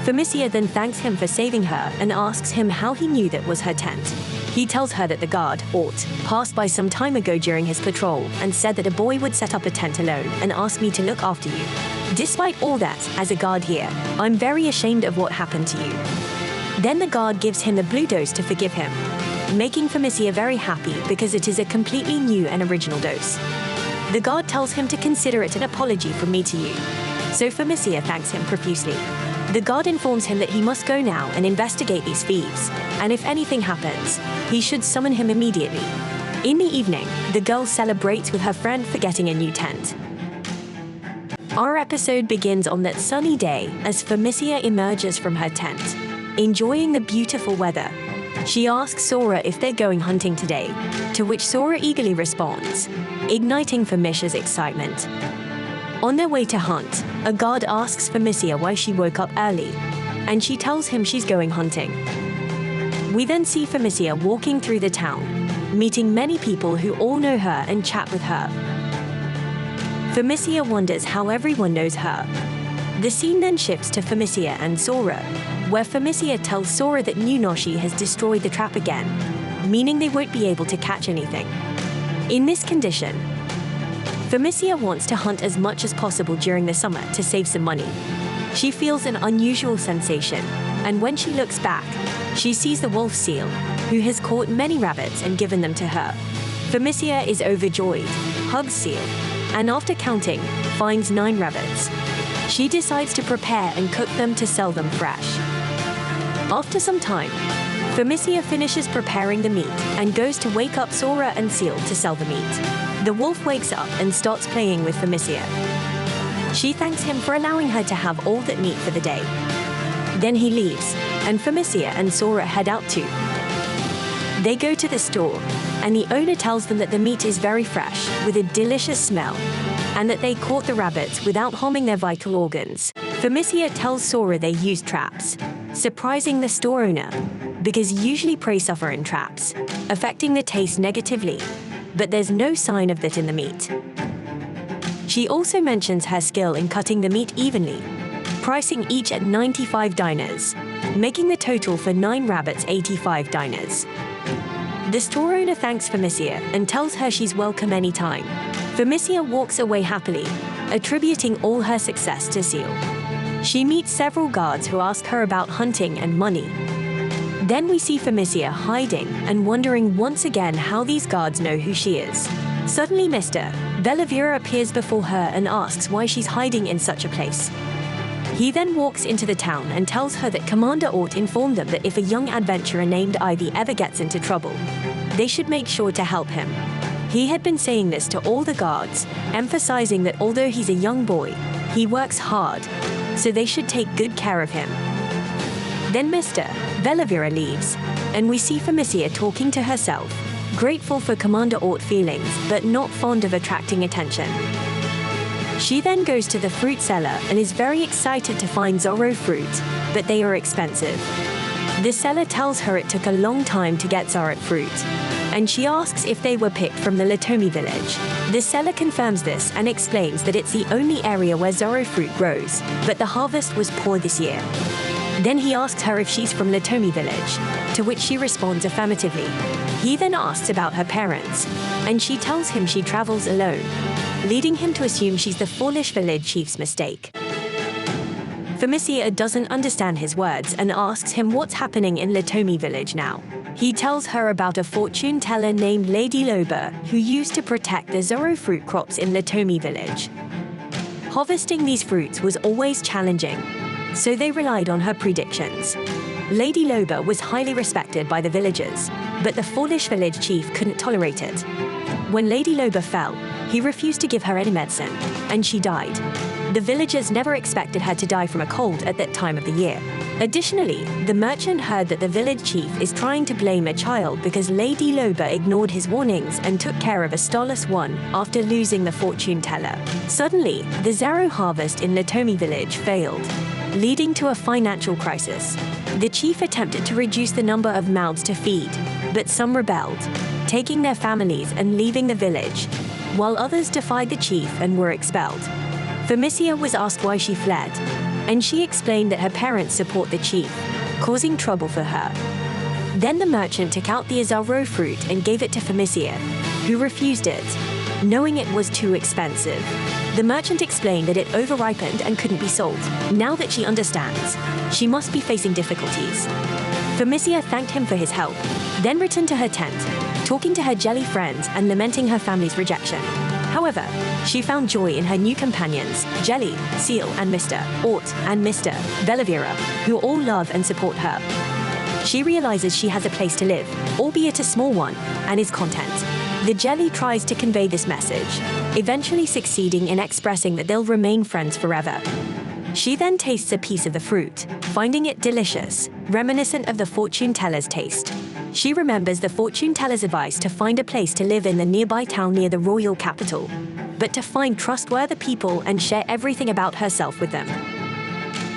Famicia then thanks him for saving her and asks him how he knew that was her tent. He tells her that the guard, Ort, passed by some time ago during his patrol and said that a boy would set up a tent alone and ask me to look after you. Despite all that, as a guard here, I'm very ashamed of what happened to you. Then the guard gives him the blue dose to forgive him, making Famicia very happy because it is a completely new and original dose. The guard tells him to consider it an apology from me to you. So Famicia thanks him profusely. The god informs him that he must go now and investigate these thieves, and if anything happens, he should summon him immediately. In the evening, the girl celebrates with her friend for getting a new tent. Our episode begins on that sunny day as Famicia emerges from her tent, enjoying the beautiful weather. She asks Sora if they're going hunting today, to which Sora eagerly responds, igniting Famicia's excitement. On their way to hunt, a guard asks Famicia why she woke up early, and she tells him she's going hunting. We then see Famicia walking through the town, meeting many people who all know her and chat with her. Famicia wonders how everyone knows her. The scene then shifts to Famicia and Sora, where Famicia tells Sora that nonoshi has destroyed the trap again, meaning they won't be able to catch anything. In this condition, Famicia wants to hunt as much as possible during the summer to save some money. She feels an unusual sensation, and when she looks back, she sees the wolf Ciel, who has caught many rabbits and given them to her. Famicia is overjoyed, hugs Ciel, and after counting, finds 9 rabbits. She decides to prepare and cook them to sell them fresh. After some time, Famicia finishes preparing the meat and goes to wake up Sora and Ciel to sell the meat. The wolf wakes up and starts playing with Famicia. She thanks him for allowing her to have all that meat for the day. Then he leaves, and Famicia and Sora head out too. They go to the store, and the owner tells them that the meat is very fresh, with a delicious smell, and that they caught the rabbits without harming their vital organs. Famicia tells Sora they used traps, surprising the store owner, because usually prey suffer in traps, affecting the taste negatively, but there's no sign of that in the meat. She also mentions her skill in cutting the meat evenly, pricing each at 95 dinars, making the total for 9 rabbits 85 dinars. The store owner thanks Famicia and tells her she's welcome anytime. Famicia walks away happily, attributing all her success to Ciel. She meets several guards who ask her about hunting and money. Then we see Famicia hiding and wondering once again how these guards know who she is. Suddenly Mr. Vellivera appears before her and asks why she's hiding in such a place. He then walks into the town and tells her that Commander Ogto informed them that if a young adventurer named Ivy ever gets into trouble, they should make sure to help him. He had been saying this to all the guards, emphasizing that although he's a young boy, he works hard, so they should take good care of him. Then Mr. Vellivera leaves, and we see Famicia talking to herself, grateful for Commander Ogto's feelings, but not fond of attracting attention. She then goes to the fruit seller and is very excited to find Zoro fruit, but they are expensive. The seller tells her it took a long time to get Zoro fruit, and she asks if they were picked from the Latomi village. The seller confirms this and explains that it's the only area where Zoro fruit grows, but the harvest was poor this year. Then he asks her if she's from Latomi village, to which she responds affirmatively. He then asks about her parents, and she tells him she travels alone, leading him to assume she's the foolish village chief's mistake. Famicia doesn't understand his words and asks him what's happening in Latomi village now. He tells her about a fortune teller named Lady Loba who used to protect the Zoro fruit crops in Latomi village. Harvesting these fruits was always challenging, so they relied on her predictions. Lady Loba was highly respected by the villagers, but the foolish village chief couldn't tolerate it. When Lady Loba fell, he refused to give her any medicine, and she died. The villagers never expected her to die from a cold at that time of the year. Additionally, the merchant heard that the village chief is trying to blame a child because Lady Loba ignored his warnings and took care of a starless one after losing the fortune teller. Suddenly, the Zoro harvest in Latomi village failed, leading to a financial crisis. The chief attempted to reduce the number of mouths to feed, but some rebelled, taking their families and leaving the village, while others defied the chief and were expelled. Famicia was asked why she fled, and she explained that her parents support the chief, causing trouble for her. Then the merchant took out the Zoro fruit and gave it to Famicia, who refused it, knowing it was too expensive. The merchant explained that it overripened and couldn't be sold. Now that she understands, she must be facing difficulties. Famicia thanked him for his help, then returned to her tent, talking to her jelly friends and lamenting her family's rejection. However, she found joy in her new companions, Jelly, Ciel, and Mr. Ort and Mr. Vellivera, who all love and support her. She realizes she has a place to live, albeit a small one, and is content. The Jelly tries to convey this message, eventually succeeding in expressing that they'll remain friends forever. She then tastes a piece of the fruit, finding it delicious, reminiscent of the fortune teller's taste. She remembers the fortune teller's advice to find a place to live in the nearby town near the royal capital, but to find trustworthy people and share everything about herself with them.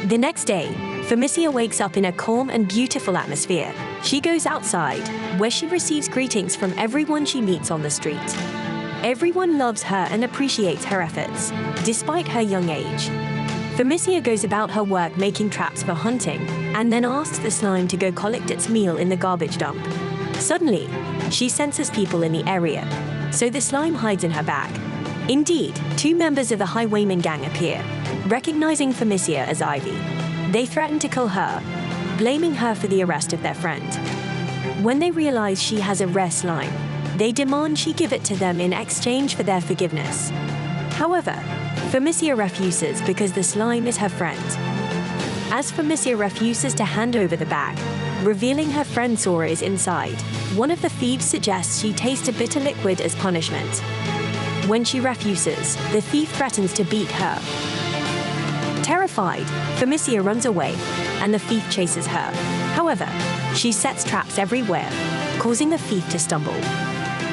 The next day, Famicia wakes up in a calm and beautiful atmosphere. She goes outside, where she receives greetings from everyone she meets on the street. Everyone loves her and appreciates her efforts, despite her young age. Famicia goes about her work making traps for hunting, and then asks the slime to go collect its meal in the garbage dump. Suddenly, she senses people in the area, so the slime hides in her bag. Indeed, 2 members of the Highwayman gang appear, recognizing Famicia as Ivy. They threaten to kill her, blaming her for the arrest of their friend. When they realize she has a rare slime, they demand she give it to them in exchange for their forgiveness. However, Famicia refuses because the slime is her friend. As Famicia refuses to hand over the bag, revealing her friend Sora is inside, one of the thieves suggests she taste a bitter liquid as punishment. When she refuses, the thief threatens to beat her. Terrified, Famicia runs away, and the thief chases her. However, she sets traps everywhere, causing the thief to stumble.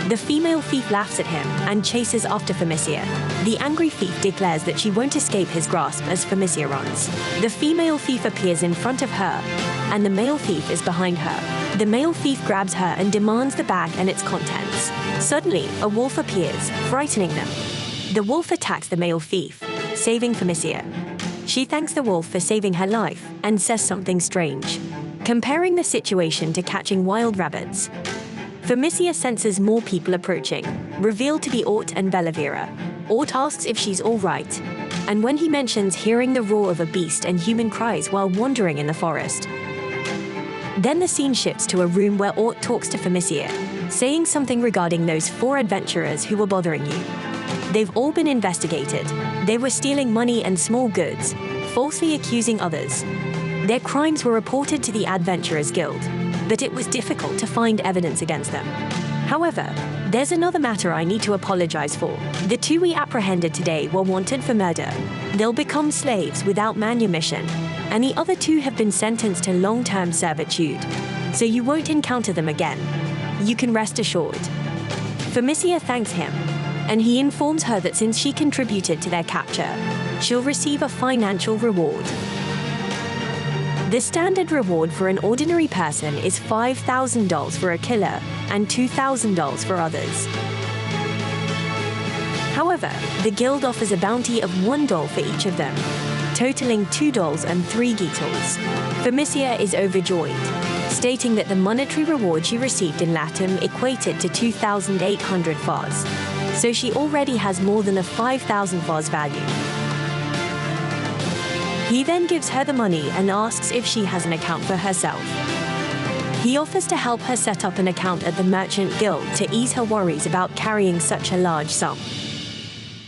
The female thief laughs at him and chases after Famicia. The angry thief declares that she won't escape his grasp as Famicia runs. The female thief appears in front of her, and the male thief is behind her. The male thief grabs her and demands the bag and its contents. Suddenly, a wolf appears, frightening them. The wolf attacks the male thief, saving Famicia. She thanks the wolf for saving her life and says something strange, comparing the situation to catching wild rabbits. Famicia senses more people approaching, revealed to be Ort and Vellivera. Ort asks if she's all right, and when he mentions hearing the roar of a beast and human cries while wandering in the forest. Then the scene shifts to a room where Ort talks to Famicia, saying something regarding those 4 adventurers who were bothering you. They've all been investigated. They were stealing money and small goods, falsely accusing others. Their crimes were reported to the Adventurers Guild, but it was difficult to find evidence against them. However, there's another matter I need to apologize for. The 2 we apprehended today were wanted for murder. They'll become slaves without manumission, and the other 2 have been sentenced to long-term servitude, so you won't encounter them again. You can rest assured. Famicia thanks him, and he informs her that since she contributed to their capture, she'll receive a financial reward. The standard reward for an ordinary person is $5,000 for a killer and $2,000 for others. However, the guild offers a bounty of $1 for each of them, totaling $2 and 3 gidals. Famicia is overjoyed, stating that the monetary reward she received in Latom equated to 2,800 fars, so she already has more than a 5,000 fars value. He then gives her the money and asks if she has an account for herself. He offers to help her set up an account at the Merchant Guild to ease her worries about carrying such a large sum.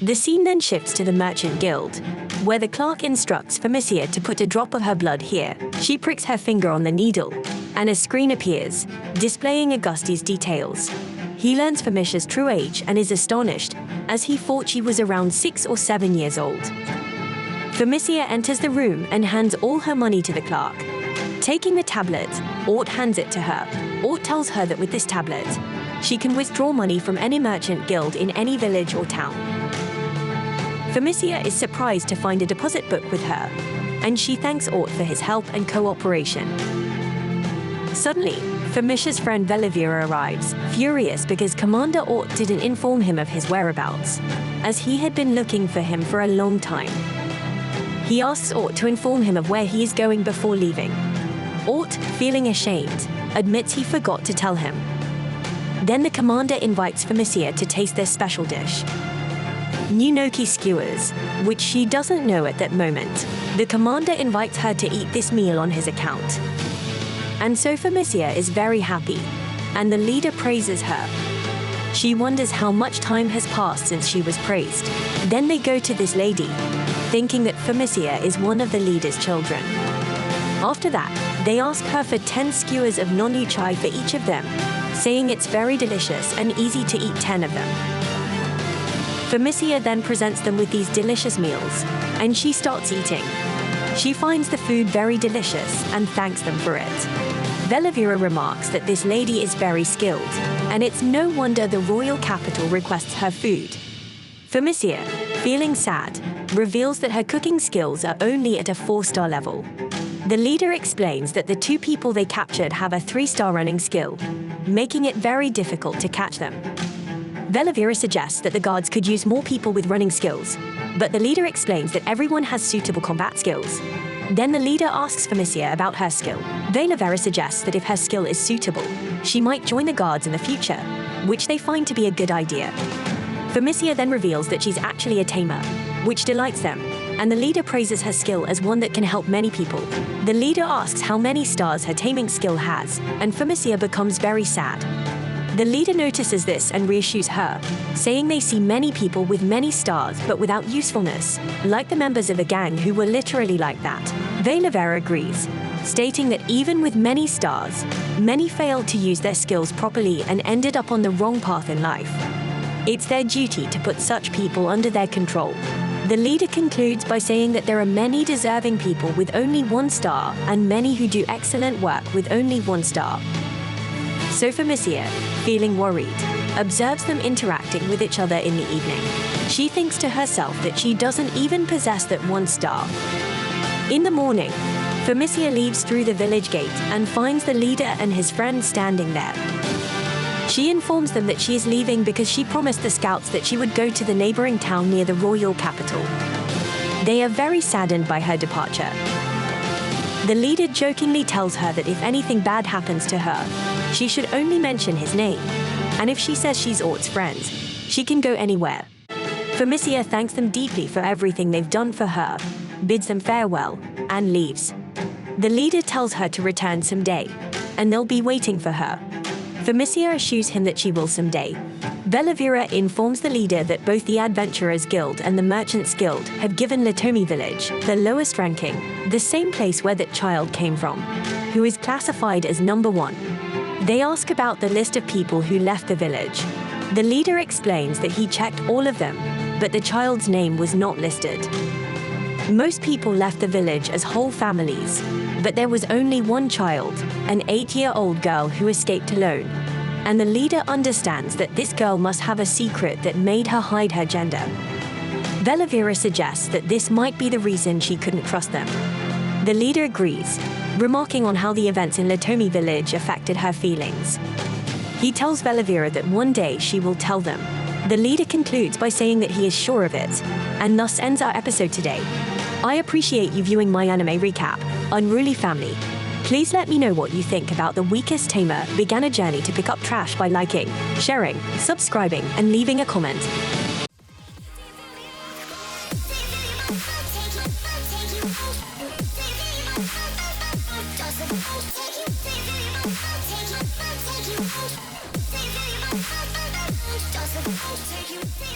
The scene then shifts to the Merchant Guild, where the clerk instructs Famicia to put a drop of her blood here. She pricks her finger on the needle, and a screen appears, displaying Augusti's details. He learns Famicia's true age and is astonished, as he thought she was around 6 or 7 years old. Famicia enters the room and hands all her money to the clerk. Taking the tablet, Ort hands it to her. Ort tells her that with this tablet, she can withdraw money from any merchant guild in any village or town. Famicia is surprised to find a deposit book with her, and she thanks Ort for his help and cooperation. Suddenly, Famicia's friend Vellivera arrives, furious because Commander Ort didn't inform him of his whereabouts, as he had been looking for him for a long time. He asks Ort to inform him of where he is going before leaving. Ort, feeling ashamed, admits he forgot to tell him. Then the commander invites Famicia to taste their special dish, gnocchi skewers, which she doesn't know at that moment. The commander invites her to eat this meal on his account. And so Famicia is very happy, and the leader praises her. She wonders how much time has passed since she was praised. Then they go to this lady, thinking that Famicia is one of the leader's children. After that, they ask her for 10 skewers of nonoshi for each of them, saying it's very delicious and easy to eat 10 of them. Famicia then presents them with these delicious meals, and she starts eating. She finds the food very delicious and thanks them for it. Vellivera remarks that this lady is very skilled, and it's no wonder the royal capital requests her food. Famicia, feeling sad, reveals that her cooking skills are only at a 4-star level. The leader explains that the 2 people they captured have a 3-star running skill, making it very difficult to catch them. Vellivera suggests that the guards could use more people with running skills, but the leader explains that everyone has suitable combat skills. Then the leader asks Famicia about her skill. Vellivera suggests that if her skill is suitable, she might join the guards in the future, which they find to be a good idea. Famicia then reveals that she's actually a tamer, which delights them, and the leader praises her skill as one that can help many people. The leader asks how many stars her taming skill has, and Famicia becomes very sad. The leader notices this and reassures her, saying they see many people with many stars but without usefulness, like the members of a gang who were literally like that. Vellivera agrees, stating that even with many stars, many failed to use their skills properly and ended up on the wrong path in life. It's their duty to put such people under their control. The leader concludes by saying that there are many deserving people with only 1 star and many who do excellent work with only 1 star. So Famicia, feeling worried, observes them interacting with each other in the evening. She thinks to herself that she doesn't even possess that 1 star. In the morning, Famicia leaves through the village gate and finds the leader and his friend standing there. She informs them that she is leaving because she promised the scouts that she would go to the neighboring town near the royal capital. They are very saddened by her departure. The leader jokingly tells her that if anything bad happens to her, she should only mention his name, and if she says she's Ort's friend, she can go anywhere. Famicia thanks them deeply for everything they've done for her, bids them farewell, and leaves. The leader tells her to return someday, and they'll be waiting for her. Famicia assures him that she will someday. Vellivera informs the leader that both the Adventurers Guild and the Merchants Guild have given Latomi village, the lowest ranking, the same place where that child came from, who is classified as number 1. They ask about the list of people who left the village. The leader explains that he checked all of them, but the child's name was not listed. Most people left the village as whole families, but there was only 1 child, an 8-year-old girl who escaped alone. And the leader understands that this girl must have a secret that made her hide her gender. Vellivera suggests that this might be the reason she couldn't trust them. The leader agrees, remarking on how the events in Latomi village affected her feelings. He tells Vellivera that one day she will tell them. The leader concludes by saying that he is sure of it, and thus ends our episode today. I appreciate you viewing my anime recap, Unruly Family. Please let me know what you think about the weakest tamer began a journey to pick up trash by liking, sharing, subscribing, and leaving a comment.
Take you